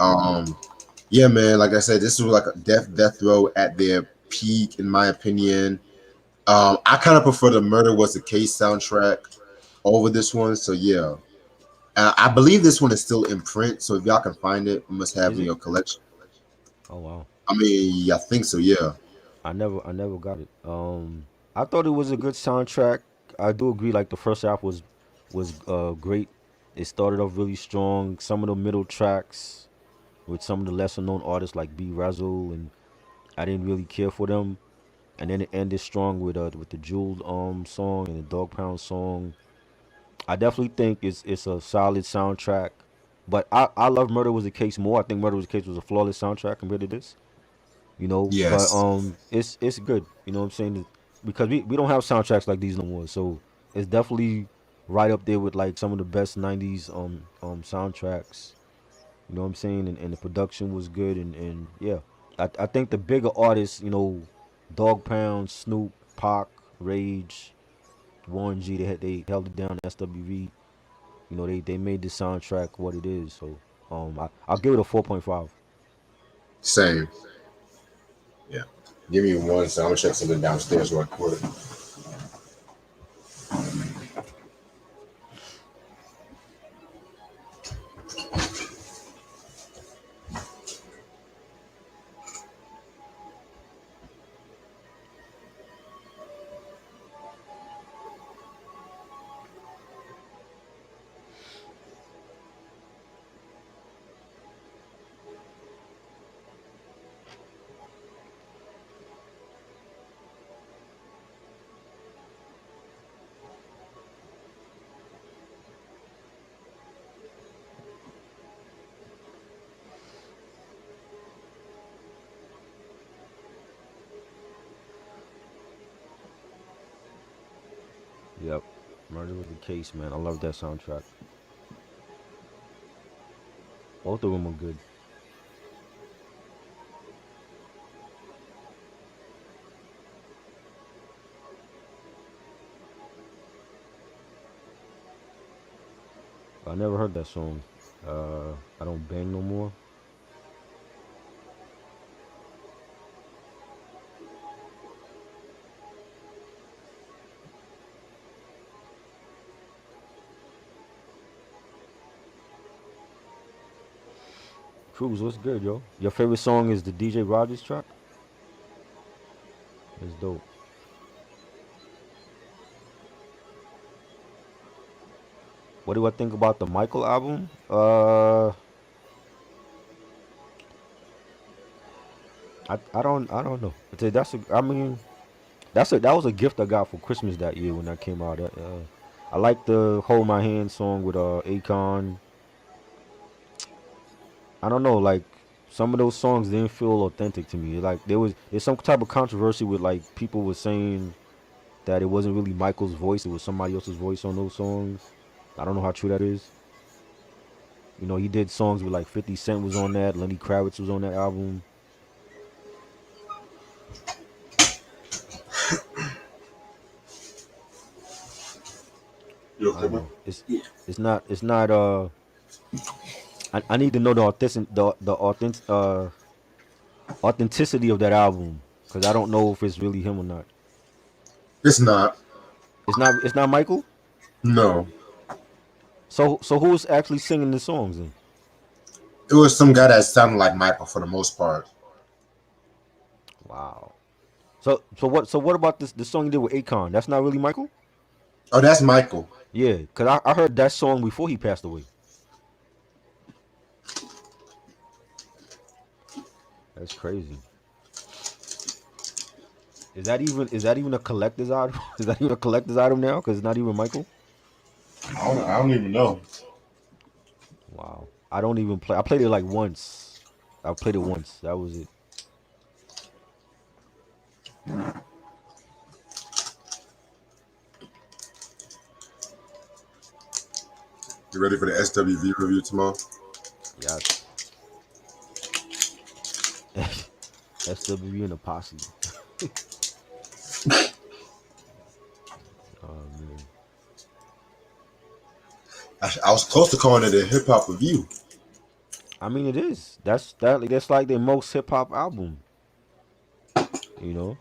yeah, man, like I said, this was like a death row at their peak, in my opinion. I kind of prefer the Murder Was the Case soundtrack over this one. So yeah, I believe this one is still in print. So if y'all can find it, you must have it Is in it? your collection. Oh wow. I mean, yeah, I think so. Yeah, I never got it. I thought it was a good soundtrack. I do agree. Like the first half was great. It started off really strong. Some of the middle tracks with some of the lesser known artists like B Razzle, and I didn't really care for them. And then it ended strong with the Jewel song and the Dog Pound song. I definitely think it's a solid soundtrack. But I love Murder Was the Case more. I think Murder Was the Case was a flawless soundtrack compared to this. But yes, it's good. You know what I'm saying? Because we don't have soundtracks like these no more. So it's definitely right up there with like some of the best '90s soundtracks. You know what I'm saying? And the production was good, and yeah, I think the bigger artists, Dog Pound, Snoop, Pac, Rage, Warren G, they held it down. SWV, they made the soundtrack what it is. So I'll give it a 4.5. same. Yeah. Give me one second. I'm gonna check something downstairs real quick. Yep, Murder Was the Case, man. I love that soundtrack. Both of them are good. I never heard that song. I Don't Bang No More. Cruz, what's good, yo? Your favorite song is the DJ Rogers track? It's dope. What do I think about the Michael album? I don't know. I mean, that was a gift I got for Christmas that year when that came out. I like the Hold My Hand song with Akon. I don't know, like some of those songs didn't feel authentic to me. Like there's some type of controversy with like people were saying that it wasn't really Michael's voice, it was somebody else's voice on those songs. I don't know how true that is. He did songs with like 50 Cent was on that, Lenny Kravitz was on that album. You I okay, don't man? know. It's Yeah. it's not it's not I need to know the authenticity of that album because I don't know if it's really him or not. It's not. It's not Michael. No, So who's actually singing the songs then? it was some guy that sounded like Michael for the most part. Wow. So what about this the song you did with Akon? That's not really Michael? Oh, that's Michael. Yeah, because I heard that song before he passed away. That's crazy. is that even a collector's item? Is that even a collector's item now? Because it's not even Michael. I don't even know. Wow. I don't even play. I played it like once. I played it once. That was it. You ready for the SWV review tomorrow? Yes. SWV and the posse. Oh man. I was close to calling it a hip hop review. I mean, it is. That's like their most hip hop album. You know.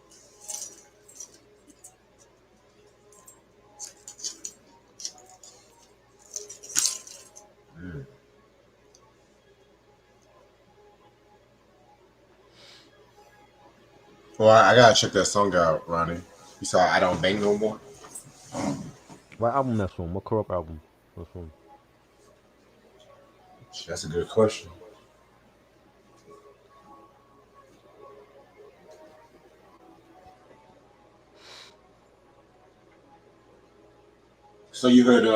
Well, I gotta check that song out, Ronnie. You saw I Don't Bang No More? What album that's from? What Corrupt album? What's from? That's a good question. So you heard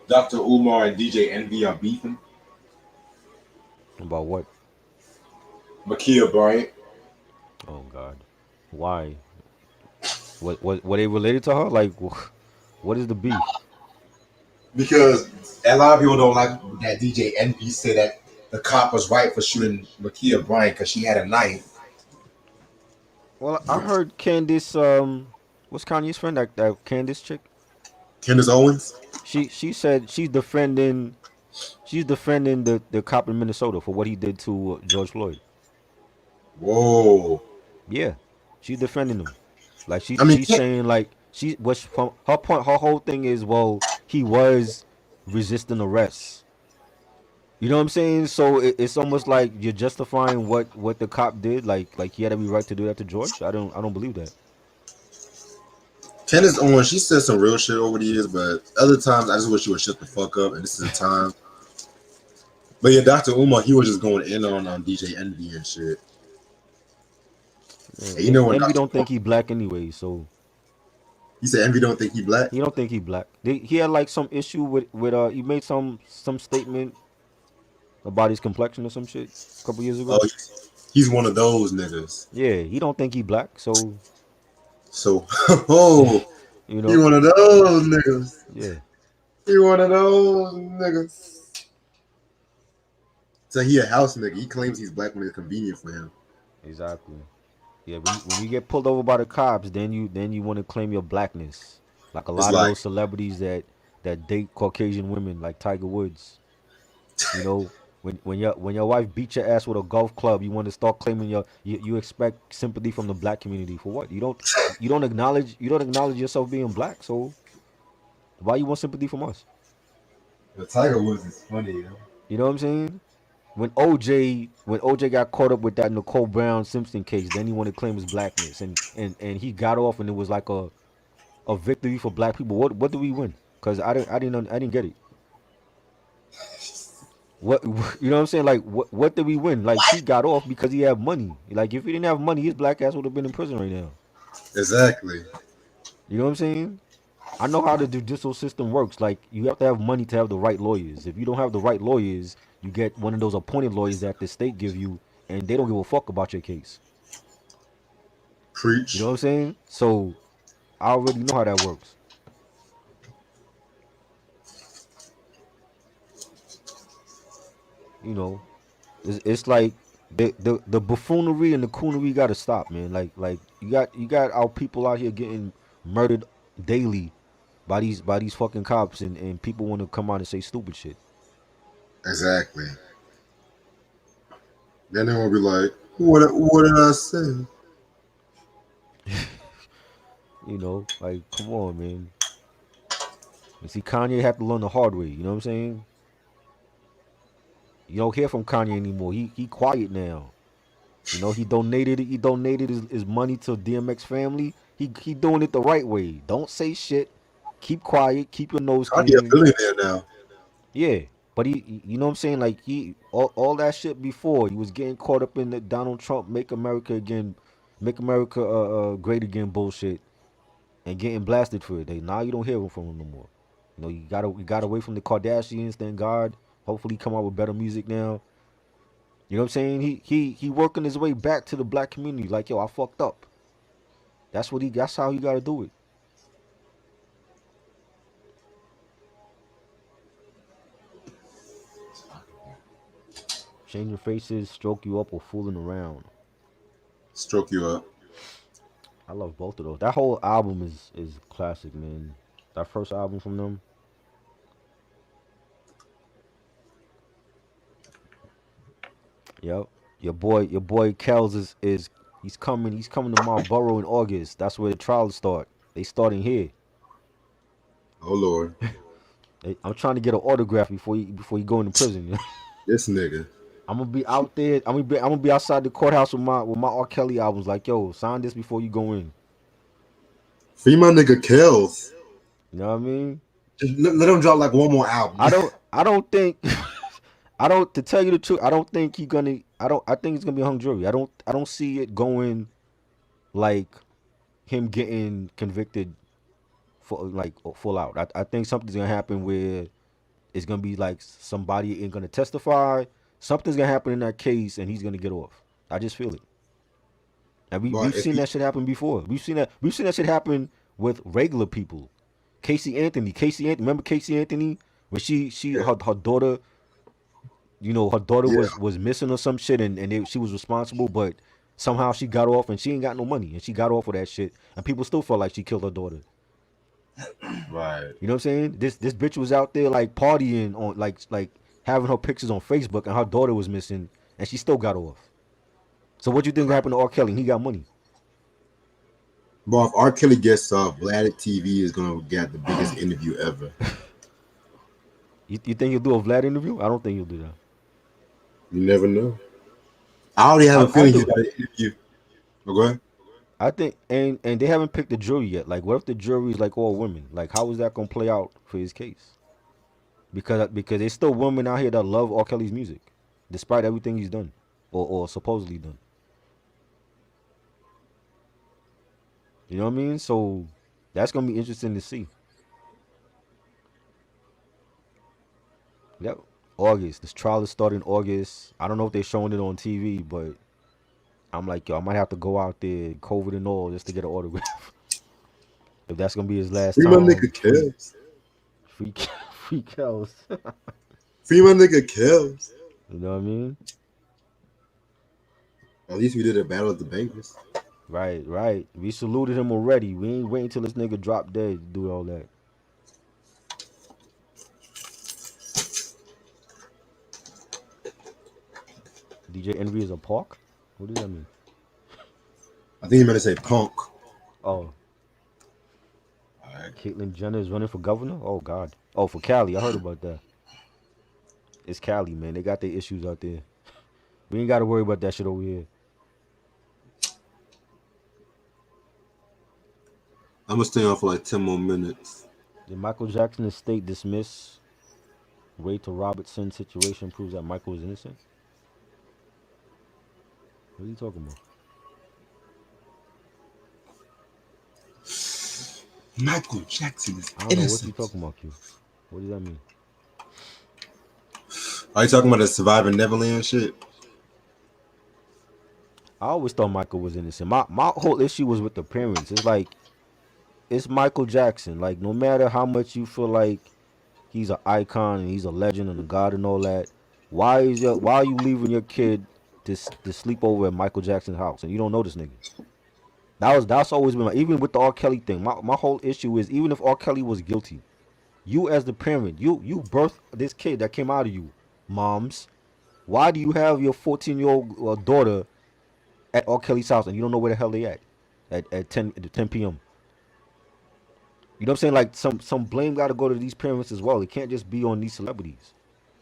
Dr. Umar and DJ Envy are beefing? About what? Makia Bryant. Oh God. Why? What? Were they related to her? Like, what is the beef? Because a lot of people don't like that DJ Envy said that the cop was right for shooting Makia Bryant because she had a knife. Well, I heard Candace. What's Kanye's friend? That Candace chick. Candace Owens? She said she's defending. She's defending the cop in Minnesota for what he did to George Floyd. Whoa. Yeah, she's defending him. Like I mean, she's saying like she was from her point. Her whole thing is, well, he was resisting arrest. You know what I'm saying? So it's almost like you're justifying what the cop did. Like he had every right to do that to George. I don't believe that. Candace Owens, she said some real shit over the years, but other times I just wish she would shut the fuck up, and this is the time. But yeah, Dr. Umar, he was just going in on DJ Envy and shit. Yeah, And you know when Envy Dr. don't Umar, think he black anyway, so he said Envy don't think he black. he don't think he black. He had like some issue with he made some statement about his complexion or some shit a couple years Oh, ago. he's one of those niggas. Yeah, he don't think he black, so So, oh, you he know, one of those niggas. yeah, He one of those niggas. So he a house nigga. He claims he's black when it's convenient for him. exactly. Yeah, when you get pulled over by the cops, then you want to claim your blackness, like a It's lot of like, those celebrities that date Caucasian women, like Tiger Woods. You know, when your wife beat your ass with a golf club, you want to start claiming you expect sympathy from the black community for what? You don't acknowledge yourself being black, so why you want sympathy from us? the Tiger Woods is funny, yo. You know what I'm saying? When OJ got caught up with that Nicole Brown Simpson case, then he wanted to claim his blackness, and he got off, and it was like a victory for black people. What did we win? Because I didn't get it. What you know what I'm saying? Like what did we win? Like he got off because he had money. Like if he didn't have money, his black ass would have been in prison right now. Exactly. You know what I'm saying? I know how the judicial system works. Like you have to have money to have the right lawyers. If you don't have the right lawyers, you get one of those appointed lawyers that the state give you, and they don't give a fuck about your case. You know Preach. what I'm saying? So I already know how that works. You know, it's like the buffoonery and the coonery got to stop, man. Like you got our people out here getting murdered daily by these fucking cops, and people want to come out and say stupid shit. Exactly. Then they will be like, what did I say? You know, like come on, man. And see, Kanye had to learn the hard way. You know what I'm saying? You don't hear from Kanye anymore. He quiet now. You know, he donated his money to DMX family. He doing it the right way. Don't say shit. Keep quiet. Keep your nose Kanye a clean. billionaire now. Yeah. But you know what I'm saying? Like all that shit before, he was getting caught up in the Donald Trump make America again Make America great again bullshit and getting blasted for it. Now you don't hear from him no more. You know, you got away from the Kardashians, thank God. Hopefully come out with better music now. You know what I'm saying? He working his way back to the black community. Like, yo, I fucked up. That's how he gotta do it. Changing faces, stroke you up, or fooling around. Stroke you up. I love both of those. That whole album is classic, man. That first album from them. Yep. Your boy Kells is he's coming to Marlboro in August. That's where the trials start. They starting here. Oh Lord, I'm trying to get an autograph before you go into prison. this nigga. I'm gonna be out there. I'm gonna be outside the courthouse with my R. Kelly albums. Like, yo, sign this before you go in. Free my nigga Kells. You know what I mean? Just let him drop like one more album. I don't think I don't to tell you the truth, I don't think he gonna I think it's gonna be a hung jury. I don't see it going like him getting convicted for like full out. I think something's gonna happen where it's gonna be like somebody ain't gonna testify. Something's gonna happen in that case and he's gonna get off. I just feel it. And But we've if seen he, that shit happen before. We've seen that shit happen with regular people. Casey Anthony. Remember Casey Anthony? When yeah, her daughter, her daughter yeah, was missing or some shit, and she was responsible, but somehow she got off, and she ain't got no money, and she got off with that shit, and people still felt like she killed her daughter. right. You know what I'm saying? This bitch was out there like partying on like having her pictures on Facebook, and her daughter was missing, and she still got off. So what you think happened to R. Kelly? He got money. But if R. Kelly gets off, Vlad TV is gonna get the biggest interview ever. You think he'll do a Vlad interview? I don't think he'll do that. You never know. I already have a I feeling he's do. got an interview. Oh, go ahead. I think, and they haven't picked the jury yet. Like, what if the jury is like all women? Like, how is that gonna play out for his case? Because there's still women out here that love R. Kelly's music, despite everything he's done or supposedly done. You know what I mean? So that's gonna be interesting to see. Yep. August. This trial is starting August. I don't know if they're showing it on TV, but I'm like, yo, I might have to go out there, COVID and all, just to get an autograph. If that's gonna be his last Free my time, nigga Kells. free, free cows. Free my nigga Kells. You know what I mean? At least we did a battle of the bankers. Right, right. We saluted him already. We ain't waiting till this nigga drop dead to do all that. DJ Envy is a park? What does that mean? I think you meant to say punk. Oh, All right. Caitlyn Jenner is running for governor? Oh, God. Oh, for Cali. I heard about that. It's Cali, man. They got their issues out there. We ain't got to worry about that shit over here. I'm gonna stay on for like 10 more minutes. Did Michael Jackson estate dismiss Ray to Robertson situation proves that Michael is innocent? What are you talking about? Michael Jackson is I don't know what you innocent. talking about, Q. What does that mean? Are you talking about the Surviving Neverland shit? I always thought Michael was innocent. My whole issue was with the parents. It's like it's Michael Jackson. Like no matter how much you feel like he's an icon and he's a legend and a god and all that, why are you leaving your kid to sleep over at Michael Jackson's house and you don't know this nigga? That's always been even with the R. Kelly thing. My whole issue is even if R. Kelly was guilty, you as the parent, you birthed this kid that came out of you, moms. Why do you have your 14-year-old daughter at R. Kelly's house and you don't know where the hell they at 10 p.m. You know what I'm saying? Like some blame got to go to these parents as well. It can't just be on these celebrities.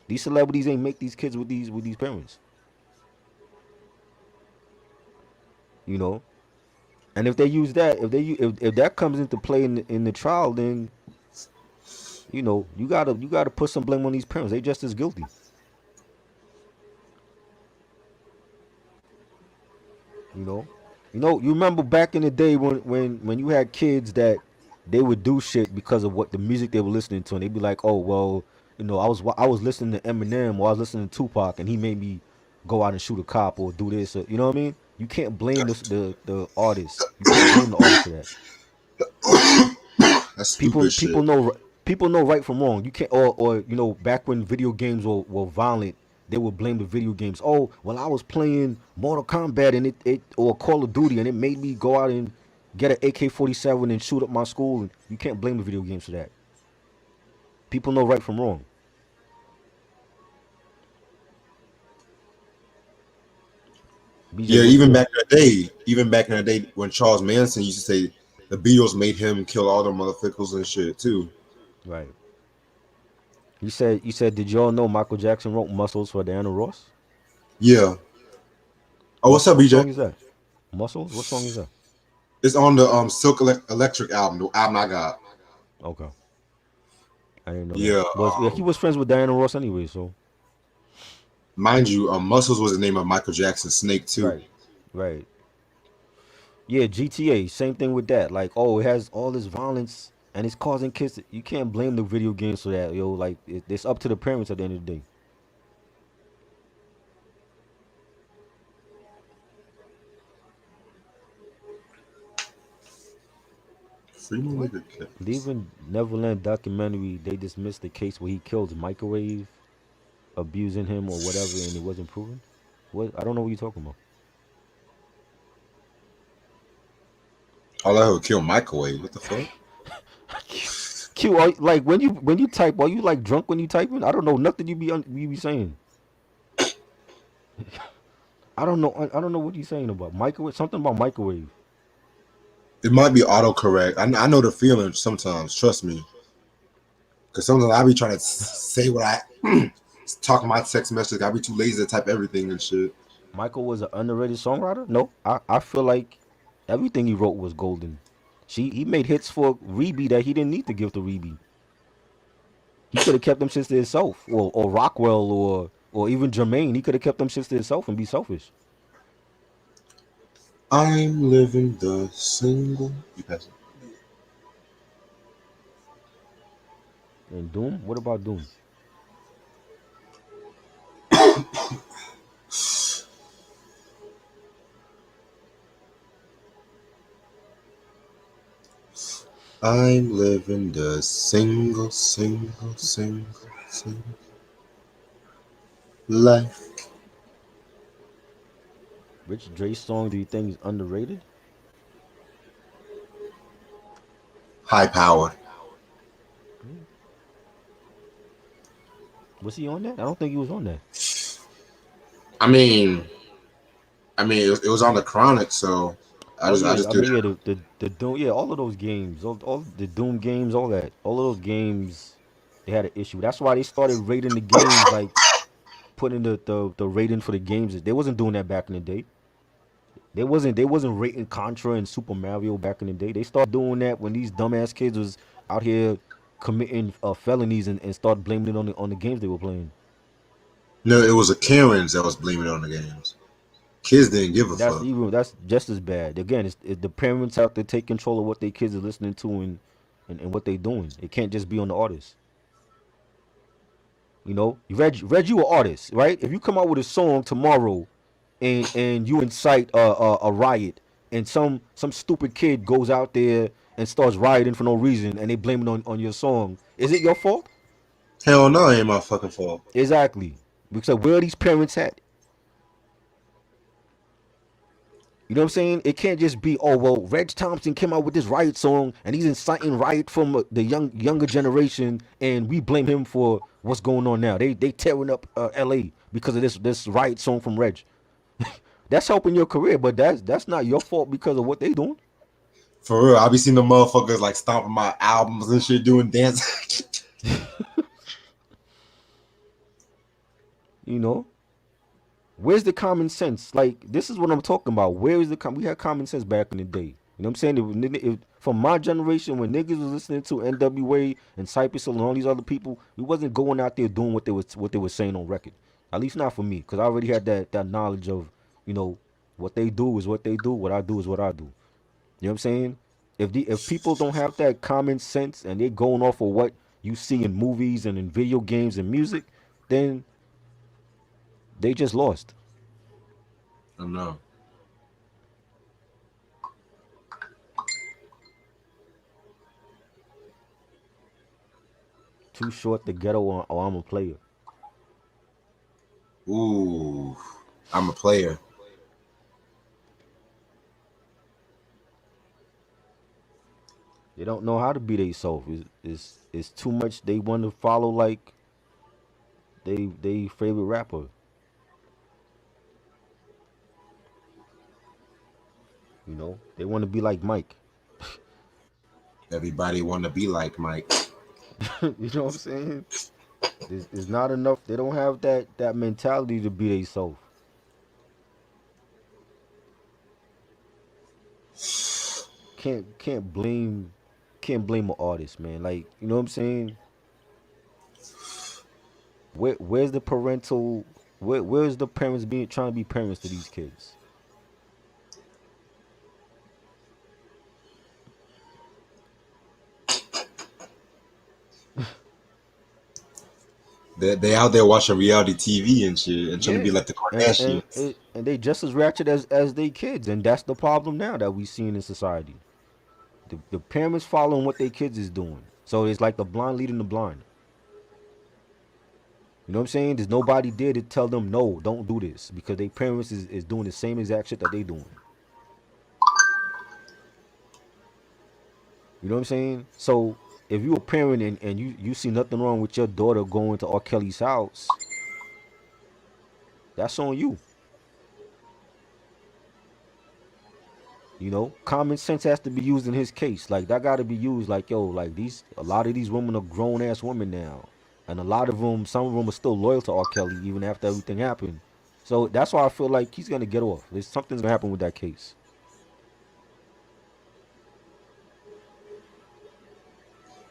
These celebrities ain't make these kids with these parents. You know. And if they use that, if that comes into play in the trial, then you gotta put some blame on these parents. They just as guilty. You know. You remember back in the day when you had kids that they would do shit because of what the music they were listening to, and they'd be like, "Oh well, I was listening to Eminem or I was listening to Tupac, and he made me go out and shoot a cop or do this." Or, you know what I mean? You can't blame the artist. You can't blame the artist for that. That's People stupid people shit. know people know right from wrong. You can't or back when video games were violent, they would blame the video games. Oh, well, I was playing Mortal Kombat and it or Call of Duty and it made me go out and get an AK-47 and shoot up my school. And you can't blame the video games for that. People know right from wrong. BJ, Yeah, what's good? even back in the day when Charles Manson used to say the Beatles made him kill all the motherfuckers and shit too. Right. You said, did y'all know Michael Jackson wrote Muscles for Diana Ross? Yeah. Oh, what's What up, what BJ? song is that? Muscles? What song is that? It's on the Electric album, the album I got. Okay. I didn't know that. Yeah. But yeah, he was friends with Diana Ross anyway, so Mind you, Muscles was the name of Michael Jackson's Snake too. right. Right. Yeah, GTA, same thing with that. Like, oh, it has all this violence and it's causing kids. You can't blame the video games for that, yo. Like, it's up to the parents at the end of the day. Free my What? nigga Kevin. Leaving Neverland documentary, they dismissed the case where he killed Microwave, abusing him or whatever, and it wasn't proven. What? I don't know what you're talking about. All I heard kill microwave. What the fuck? Q, like when you type, are you like drunk when you typing? I don't know nothing you be saying. I don't know. I don't know what you saying about microwave. Something about microwave. It might be autocorrect. I know the feeling sometimes. Trust me. Because sometimes I be trying to say what I talk my text message. I be too lazy to type everything and shit. Michael was an underrated songwriter. No, I feel like everything he wrote was golden. He made hits for Reby that he didn't need to give to Reby. He could have kept them shits to himself, or Rockwell, or even Jermaine. He could have kept them shits to himself and be selfish. I'm living the single. You pass it. And Doom, what about Doom? I'm living the single life. Which Dre song do you think is underrated? High power. Hmm. Was he on that? I don't think he was on that. I mean, it was on the Chronic, so Oh I yeah, just I do mean yeah, that. the Doom, yeah, all of those games, all the Doom games, all that, all of those games, they had an issue. That's why they started rating the games, like putting the rating for the games. They wasn't doing that back in the day. They wasn't rating Contra and Super Mario back in the day. They started doing that when these dumbass kids was out here committing felonies and start blaming it on the games they were playing. No, it was the Karens that was blaming it on the games. Kids didn't give a fuck. That's just as bad. Again, it's the parents have to take control of what their kids are listening to and what they doing. It can't just be on the artist. Reg, you an artist, right? If you come out with a song tomorrow and you incite a riot and some stupid kid goes out there and starts rioting for no reason and they blame it on your song, is it your fault? Hell no, it ain't my fucking fault. Exactly. Because where are these parents at? You know what I'm saying? It can't just be, oh well, Reg Thompson came out with this riot song and he's inciting riot from the younger generation, and we blame him for what's going on now. They tearing up L.A. because of this riot song from Reg. That's helping your career, but that's not your fault because of what they doing. For real, I be seeing the motherfuckers like stomping my albums and shit, doing dance. You know, where's the common sense? Like this is what I'm talking about. Where is we had common sense back in the day. You know what I'm saying? From my generation, when niggas was listening to N.W.A. and Cypress Hill and all these other people, we wasn't going out there doing what they were saying on record. At least not for me, because I already had that knowledge of, you know, What they do is what they do. What I do is what I do. You know what I'm saying? If people don't have that common sense and they're going off of what you see in movies and in video games and music, then they just lost. I know. Too short the ghetto or I'm a player. Ooh, I'm a player. They don't know how to be themselves. It's too much. They want to follow like they favorite rapper. You know, they want to be like Mike. Everybody want to be like Mike. You know what I'm saying? It's not enough. They don't have that mentality to be themselves. Can't blame an artist, man. Like you know what I'm saying? Where's the parental? Where's the parents being trying to be parents to these kids? They out there watching reality TV and shit and trying to Yeah, be like the and Kardashians. and they just as ratchet as they kids, and that's the problem now that we seeing in society. The parents following what their kids is doing, so it's like the blind leading the blind. You know what I'm saying? There's nobody there to tell them no, don't do this because their parents is doing the same exact shit that they doing. You know what I'm saying? So if you a parent and you see nothing wrong with your daughter going to R. Kelly's house, that's on you. You know, common sense has to be used in his case. Like that got to be used. Like yo, like a lot of these women are grown ass women now, and a lot of them, some of them are still loyal to R. Kelly even after everything happened. So that's why I feel like he's gonna get off. There's something's gonna happen with that case.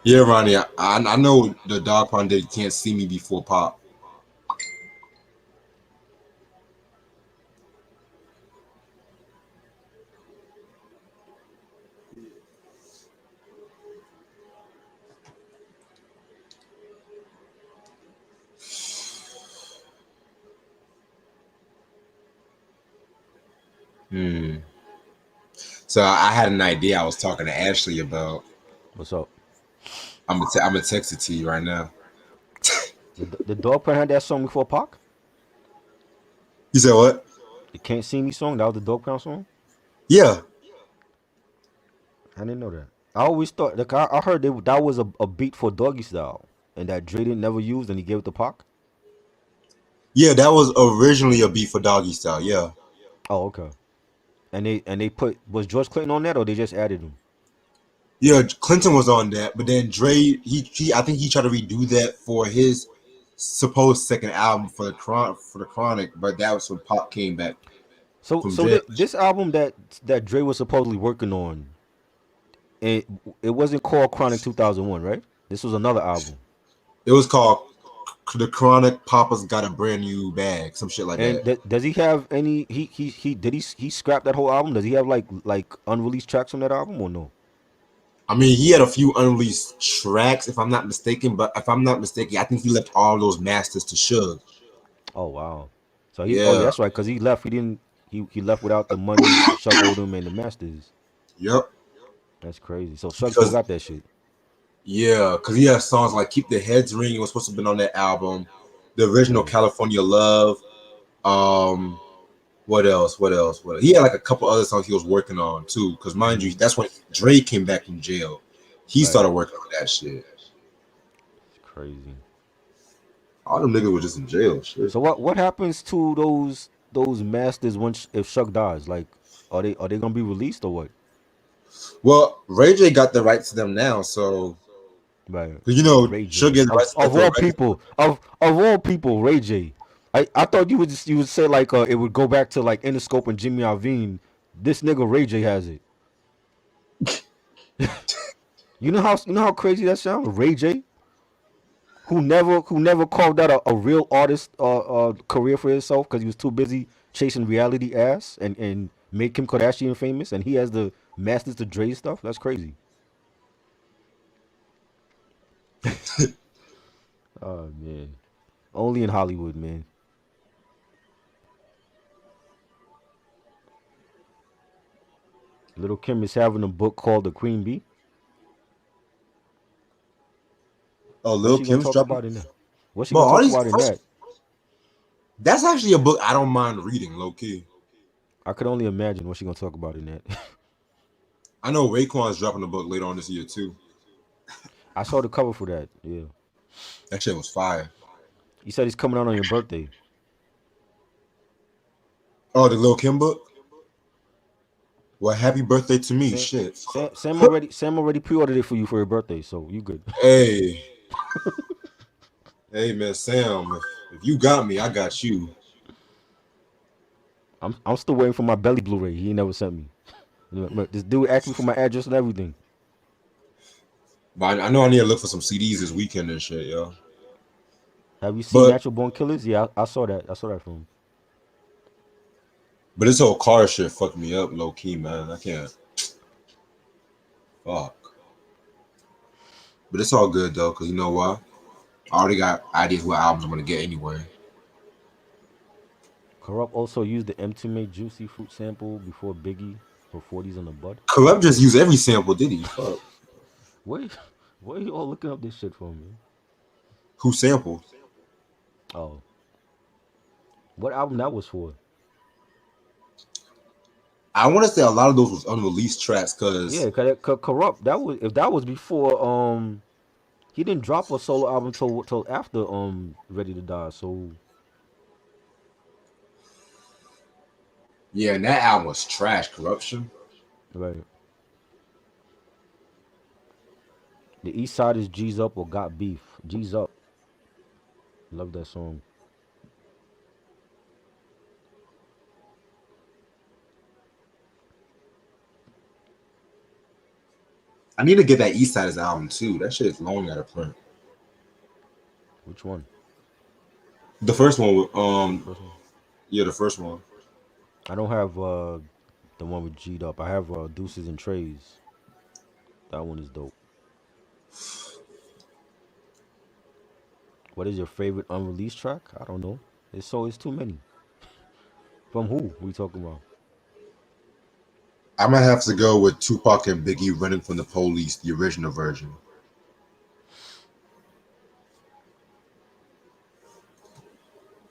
Yeah, Ronnie, I know the dog pound that can't see me before pop. Hmm. So I had an idea I was talking to Ashley about. What's up? I'm gonna text it to you right now. The dog pound had that song before Pac. You said what? The Can't See Me song. That was the dog pound song. Yeah, I didn't know that. I always thought like I heard that was a beat for Doggy Style, and that Dre didn't never use, and he gave it to Pac. yeah, that was originally a beat for Doggy Style. Yeah, Oh, okay. And they put was George Clinton on that, or they just added him? yeah. Clinton was on that, but then Dre, he I think he tried to redo that for his supposed second album for the Chronic, but that was when Pop came back So from jail. this album that Dre was supposedly working on, it it wasn't called Chronic 2001, right? This was another album. It was called The Chronic. Papa's got a brand new bag, some shit like And that. does he have any? He did he scrap that whole album? Does he have like unreleased tracks on that album or no? I mean, he had a few unreleased tracks, if I'm not mistaken. But if I'm not mistaken, I think he left all those masters to Suge. Oh wow. So he oh yeah, Yeah. that's right because he left. He didn't he left without the money. Chuck owed him and the masters. Yep. That's crazy. So Chuck still Because got that shit. yeah, because he has songs like "Keep the Heads Ringing" was supposed to have been on that album. The original Yeah. "California Love." Um, what else? What else? What else? He had like a couple other songs he was working on too. Because mind you, Hmm. that's when Dre came back from jail. He Right. started working on that shit. It's crazy. All them niggas were just in jail. Shit. So what happens to those masters once if Chuck dies? Like, are they gonna be released or what? Well, Ray J got the rights to them now, so Right. you know Ray Suge J. gave the rights to them Of for the all record. people, of all people, Ray J. I thought you would say like it would go back to like Interscope and Jimmy Iovine. This nigga Ray J has it. You know how crazy that sounds? Ray J, who never carved out a real artist career for himself because he was too busy chasing reality ass and made Kim Kardashian famous, and he has the masters to Dre stuff. That's crazy. Oh man, only in Hollywood, man. Little Kim is having a book called The Queen Bee. Oh, What's Lil she gonna Kim's talk dropping. about in that? What's she But gonna all talk these about in that? that's actually a book I don't mind reading, low key. I could only imagine what she gonna talk about in that. I know Raekwon's dropping a book later on this year too. I saw the cover for that. Yeah, That shit was fire. he said he's coming out on your birthday. Oh, the Lil Kim book? Well, happy birthday to me. Sam, Shit. Sam already pre-ordered it for you for your birthday, so you good. Hey, hey man, Sam, if you got me, I got you. I'm still waiting for my Belly Blu-ray. He ain't never sent me. But this dude asked me for my address and everything. But I know I need to look for some CDs this weekend and shit, yo. Have you seen But Natural Born Killers? Yeah, I saw that. I saw that film. but this whole car shit fucked me up, low key, man. I can't. Fuck. But it's all good though, cause you know what? I already got ideas what albums I'm gonna get anyway. Corrupt also used the MT-Made Juicy Fruit sample before Biggie for 40s on the Bud. Corrupt just used every sample, did he? Fuck. Where, where are you all looking up this shit from, man? Who sampled? Oh, what album that was for? I want to say a lot of those was unreleased tracks, Yeah, cause Corrupt. That was if that was before. He didn't drop a solo album till after Ready to Die. So yeah, and that album was trash. Corruption. right, the East Side is G's Up or Got Beef. G's Up. Love that song. I need to get that East Side's album too. That shit is long out of print. Which one? The first one, First one. yeah, the first one. I don't have the one with G'd Up. I have Deuces and Trays. That one is dope. What is your favorite unreleased track? I don't know. It's too many. From who we talking about? I might have to go with Tupac and Biggie running from the police, the original version.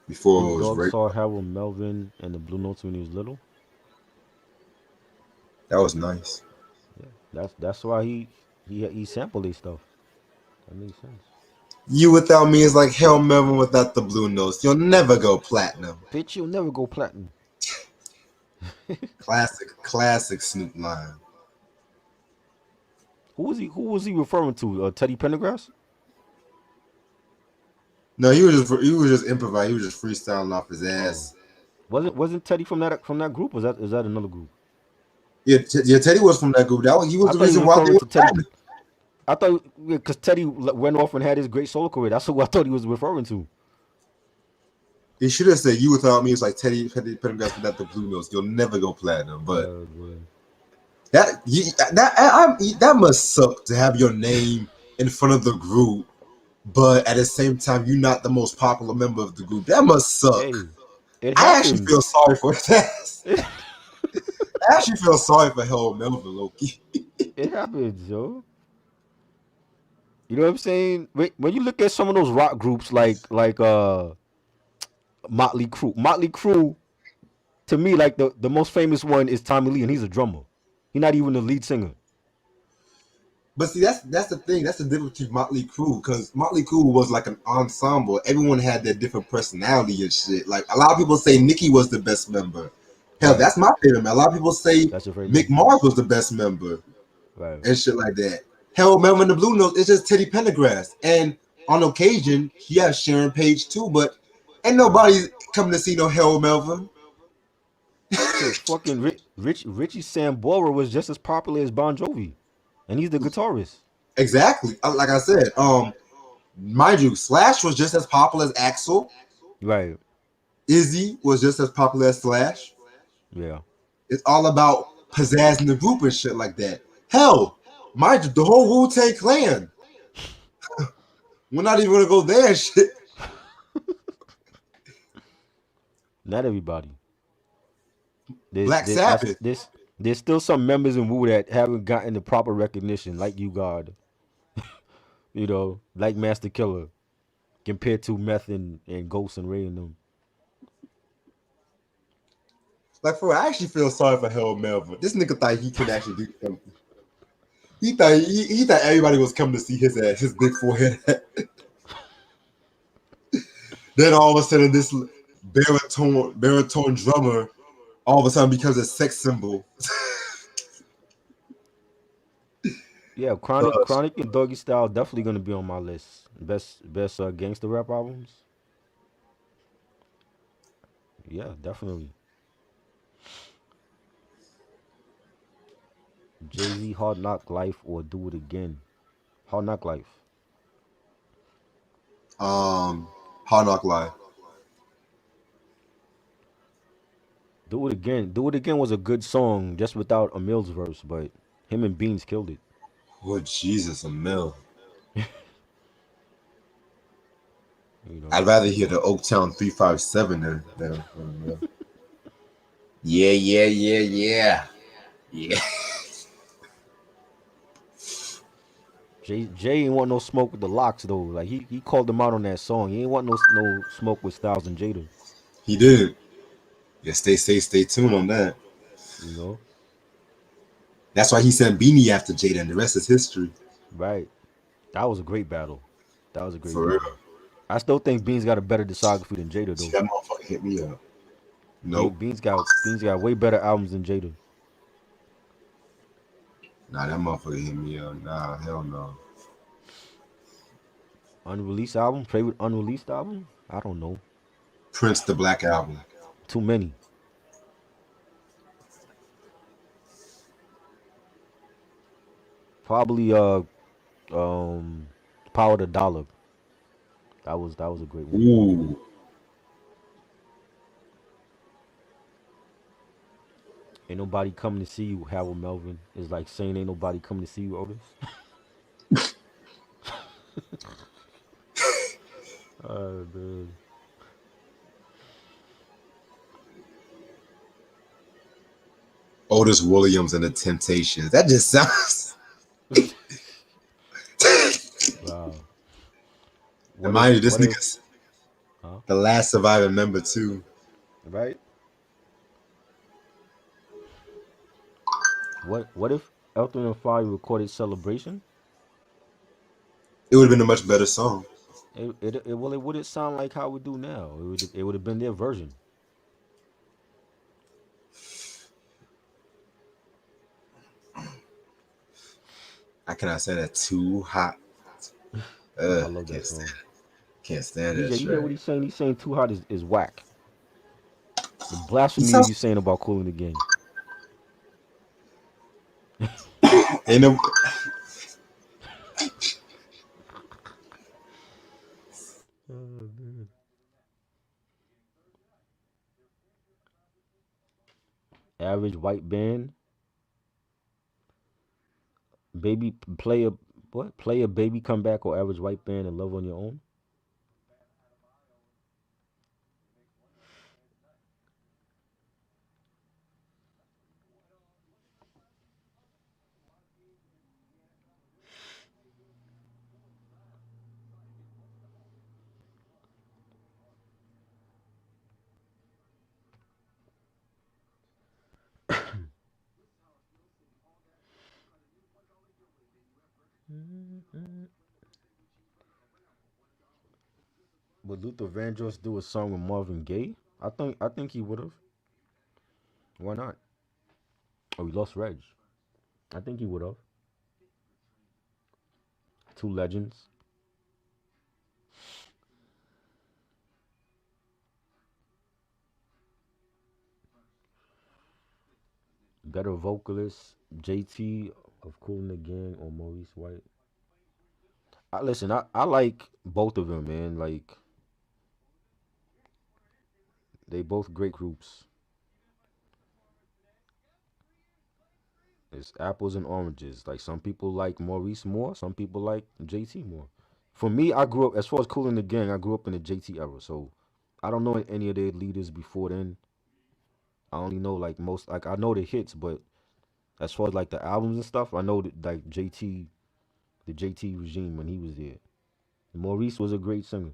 Before it Snoop was Dogg right. saw Harold Melvin and the Blue Notes when he was little. That was nice. Yeah, that's why he sampled these stuff. That makes sense. You without me is like hell Melvin without the blue notes. You'll never go platinum. Bitch, you'll never go platinum. Classic Snoop line. Who was he referring to? Teddy Pendergrass? No, he was just improvising. He was just freestyling off his ass. Wasn't Teddy from that group? Or is that another group? Yeah, Teddy was from that group. He was I the thought he reason was why they referring were to Teddy. platinum. I thought because Teddy went off and had his great solo career. That's who I thought he was referring to. He should have said you without me. It's like Teddy Pendergrass without the blue notes. You'll never go platinum. But that must suck to have your name in front of the group, but at the same time you're not the most popular member of the group. That must suck. Hey, it I actually happens. feel sorry for that. I actually feel sorry for Harold Melvin, Loki. It happens, yo. You know what I'm saying? When you look at some of those rock groups like Motley Crue. Motley Crue, to me, like the most famous one is Tommy Lee, and he's a drummer. He's not even the lead singer. But see, that's the thing. That's the difference between Motley Crue, because Motley Crue was like an ensemble. Everyone had their different personality and shit. Like a lot of people say Nikki was the best member. Hell, Right. that's my favorite man. A lot of people say That's your favorite. Mick Mars was the best member Right. and shit like that. Harold Melvin the Blue Notes, it's just Teddy Pendergrass. And on occasion, he has Sharon Page too, but ain't nobody coming to see no Harold Melvin. Shit, fucking Richie Sambora was just as popular as Bon Jovi, and he's the guitarist. Exactly. Like I said, mind you, Slash was just as popular as Axl. Right. Izzy was just as popular as Slash. Yeah. It's all about pizzazzing the group and shit like that. Hell, mind you, the whole Wu-Tang Clan. We're not even gonna go there and shit. Not everybody. Black Sabbath. There's still some members in Wu that haven't gotten the proper recognition, like you, God. You know, like Master Killer, compared to Meth and Ghost and Ray and them. Like for I actually feel sorry for Harold Melvin. This nigga thought he could actually do something. He thought everybody was coming to see his ass, his big forehead. Then all of a sudden, this baritone drummer all of a sudden becomes a sex symbol. Yeah, Uh, Chronic and Doggy Style definitely gonna be on my list. Best gangster rap albums. Yeah, definitely. Jay Z, Hard Knock Life, or Do It Again. Hard Knock Life. Hard Knock Life. Do It Again. Do It Again was a good song just without a Mills verse, but him and Beans killed it. Oh Jesus, a mill. You know. I'd rather hear the Oaktown 357 than a mill. Yeah, yeah, yeah, yeah, yeah. Jay ain't want no smoke with the Locks though. Like he called them out on that song. He ain't want no smoke with Styles and Jada. He did. Yeah, stay tuned on that. You know. That's why he sent Beanie after Jada, and the rest is history. Right. That was a great battle. That was a great For real. battle. I still think Beans got a better discography than Jada See, though. that motherfucker hit me up. Nope. Beans got way better albums than Jada. Nah, that motherfucker hit me up. Nah, hell no. Unreleased album, favorite unreleased album? I don't know. Prince the Black Album. Too many. Probably Power the Dollar. That was a great one. Ooh. Ain't nobody coming to see you, Harold Melvin. It's like saying ain't nobody coming to see you, Otis. Dude. Otis Williams and the Temptations. That just sounds. Wow. And mind you, this What if nigga's huh? the last surviving member too. Right? What if Elton and Fire recorded Celebration? It would have been a much better song. It wouldn't sound like how we do now. It would have been their version. I cannot say that too hot. I love that Can't song. stand, can't stand that DJ, you hear what track. he's saying? He's saying Too Hot is whack. The He blasphemy are sounds you saying about Cool in the Game? ain't no. Average white band, baby play a what? Play a baby comeback or average white band and love on your own. Would Luther Vandross do a song with Marvin Gaye? I think he would have. Why not? Oh, he lost Reg. I think he would have. Two legends. Better vocalist, JT of Cool in the Gang or Maurice White. I like both of them, man. Like They both great groups. It's apples and oranges. Like some people like Maurice more, some people like JT more. For me, I grew up as far as Kool and the Gang. I grew up in the JT era, so I don't know any of their leaders before then. I only know like most, like I know the hits, but as far as like the albums and stuff, I know that like JT, the JT regime when he was there. Maurice was a great singer.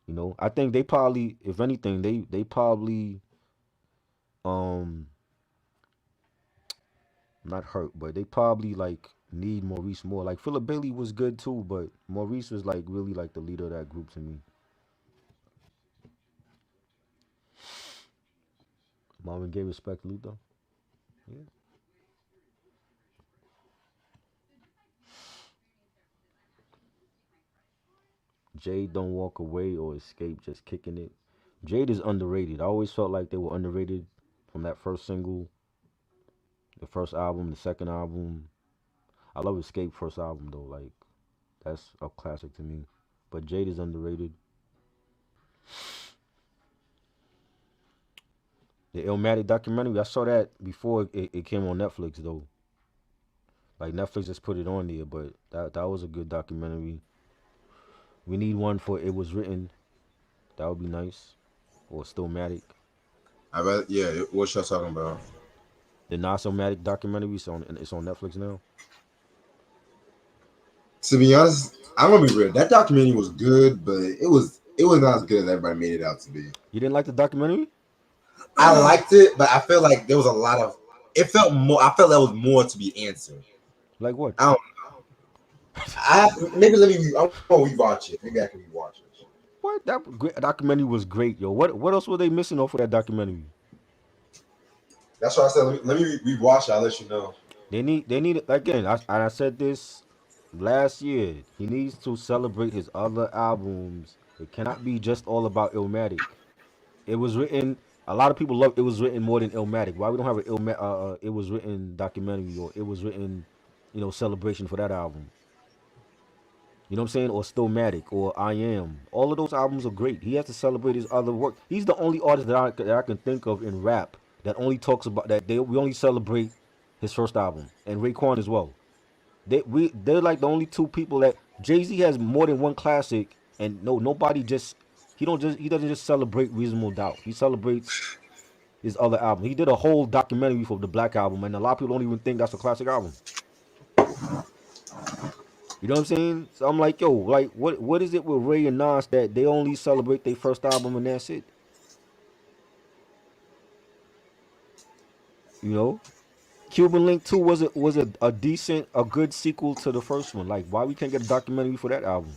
You know, I think they probably, if anything, they probably um not hurt, but they probably like need Maurice more. Like Philip Bailey was good too, but Maurice was like really like the leader of that group to me. Marvin Gaye respect Luther. Yeah. Jade don't walk away or escape, just kicking it. Jade is underrated. I always felt like they were underrated from that first single, the first album, the second album. I love Escape first album though. Like that's a classic to me. But Jade is underrated. The Illmatic documentary, I saw that before it came on Netflix though. Like Netflix just put it on there, but that was a good documentary. We need one for It Was Written. That would be nice. Or Stillmatic. I bet. Yeah. What y'all talking about? The Nasomatic documentary, it's on Netflix now. To be honest, I'm gonna be real. That documentary was good, but it was not as good as everybody made it out to be. You didn't like the documentary? I liked it, but I feel like there was a lot of. It felt more. I felt there was more to be answered. Like what? I don't. I maybe let me. I'm gonna rewatch it. Maybe I can rewatch it. What? Documentary was great, yo. What else were they missing off of that documentary? That's why I said let me rewatch it. I'll let you know. They need again. I said this last year. He needs to celebrate his other albums. It cannot be just all about Illmatic. It was written. A lot of people love It Was Written more than Illmatic. Why we don't have an It Was Written documentary or It Was Written, celebration for that album? You know what I'm saying? Or Stillmatic or I Am. All of those albums are great. He has to celebrate his other work. He's the only artist that I can think of in rap that only talks about that. We only celebrate his first album, and Raekwon as well. They're like the only two people that Jay-Z has more than one classic, and nobody just he doesn't just celebrate Reasonable Doubt. He celebrates his other album. He did a whole documentary for the Black Album, and a lot of people don't even think that's a classic album. You know what I'm saying? So I'm like, yo, like, what is it with Ray and Nas that they only celebrate their first album and that's it? You know, Cuban Link 2 was a decent, a good sequel to the first one. Like, why we can't get a documentary for that album?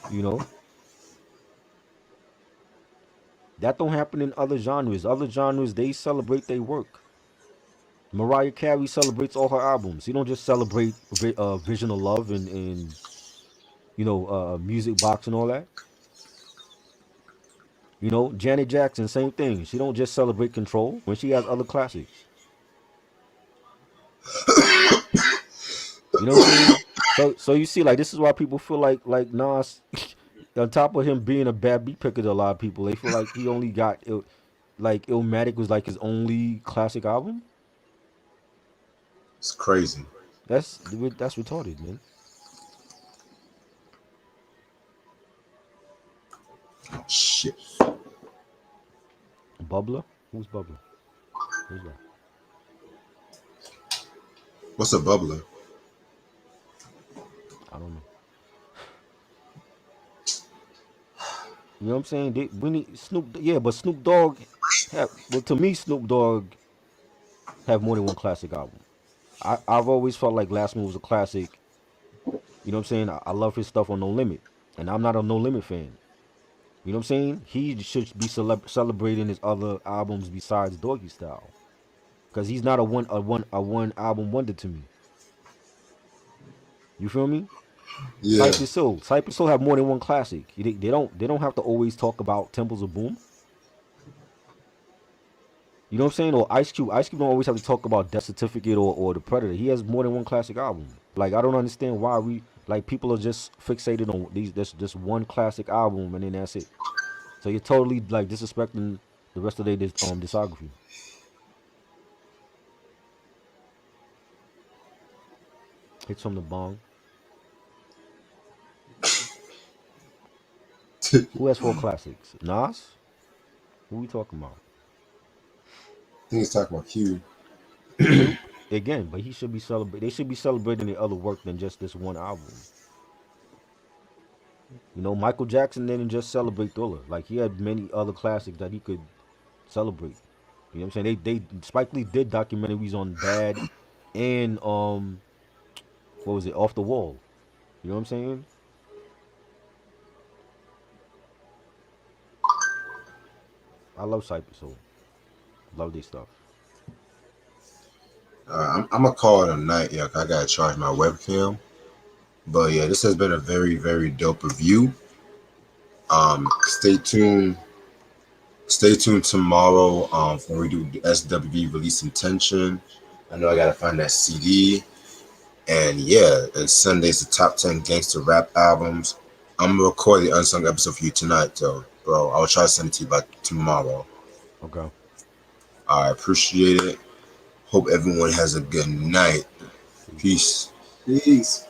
You know, that don't happen in other genres. Other genres they celebrate their work. Mariah Carey celebrates all her albums. You don't just celebrate Vision of Love and Music Box and all that. You know, Janet Jackson, same thing. She don't just celebrate Control when she has other classics. You know what I'm saying? So you see, like this is why people feel like Nas, on top of him being a bad beat picker to a lot of people, they feel like he only got like Illmatic was like his only classic album. It's crazy. That's retarded, man. Shit. Bubbler? Who's Bubbler? Who's that? What's a bubbler? I don't know. You know what I'm saying? We need Snoop. Yeah, but Snoop Dogg well, to me, Snoop Dogg have more than one classic album. I've always felt like Last Move was a classic. You know what I'm saying? I love his stuff on No Limit, and I'm not a No Limit fan. You know what I'm saying? He should be celebrating his other albums besides Doggy Style, because he's not a one album wonder to me. You feel me? Yeah. Cypress Hill have more than one classic. They don't have to always talk about Temples of Boom. You know what I'm saying? Or Ice Cube. Ice Cube don't always have to talk about Death Certificate or The Predator. He has more than one classic album. Like I don't understand why Like people are just fixated on this one classic album and then that's it. So you're totally like disrespecting the rest of their discography. Hits from the bong. Who has four classics? Nas? Who we talking about? I think he's talking about Q. Cube? Again, but he should be celebrating. They should be celebrating the other work than just this one album. You know, Michael Jackson didn't just celebrate Thriller. Like he had many other classics that he could celebrate. You know what I'm saying? They Spike Lee did documentaries on Bad and what was it? Off the Wall. You know what I'm saying? I love Cypress Hill. Love their stuff. I'm gonna call it a night. Yeah, 'cause I gotta charge my webcam. But yeah, this has been a very, very dope review. Stay tuned. Stay tuned tomorrow when we do the SWV release intention. I know I gotta find that CD. And yeah, and Sunday's the top 10 gangster rap albums. I'm gonna record the unsung episode for you tonight, though, bro. I'll try to send it to you by tomorrow. Okay. I appreciate it. Hope everyone has a good night. Peace. Peace.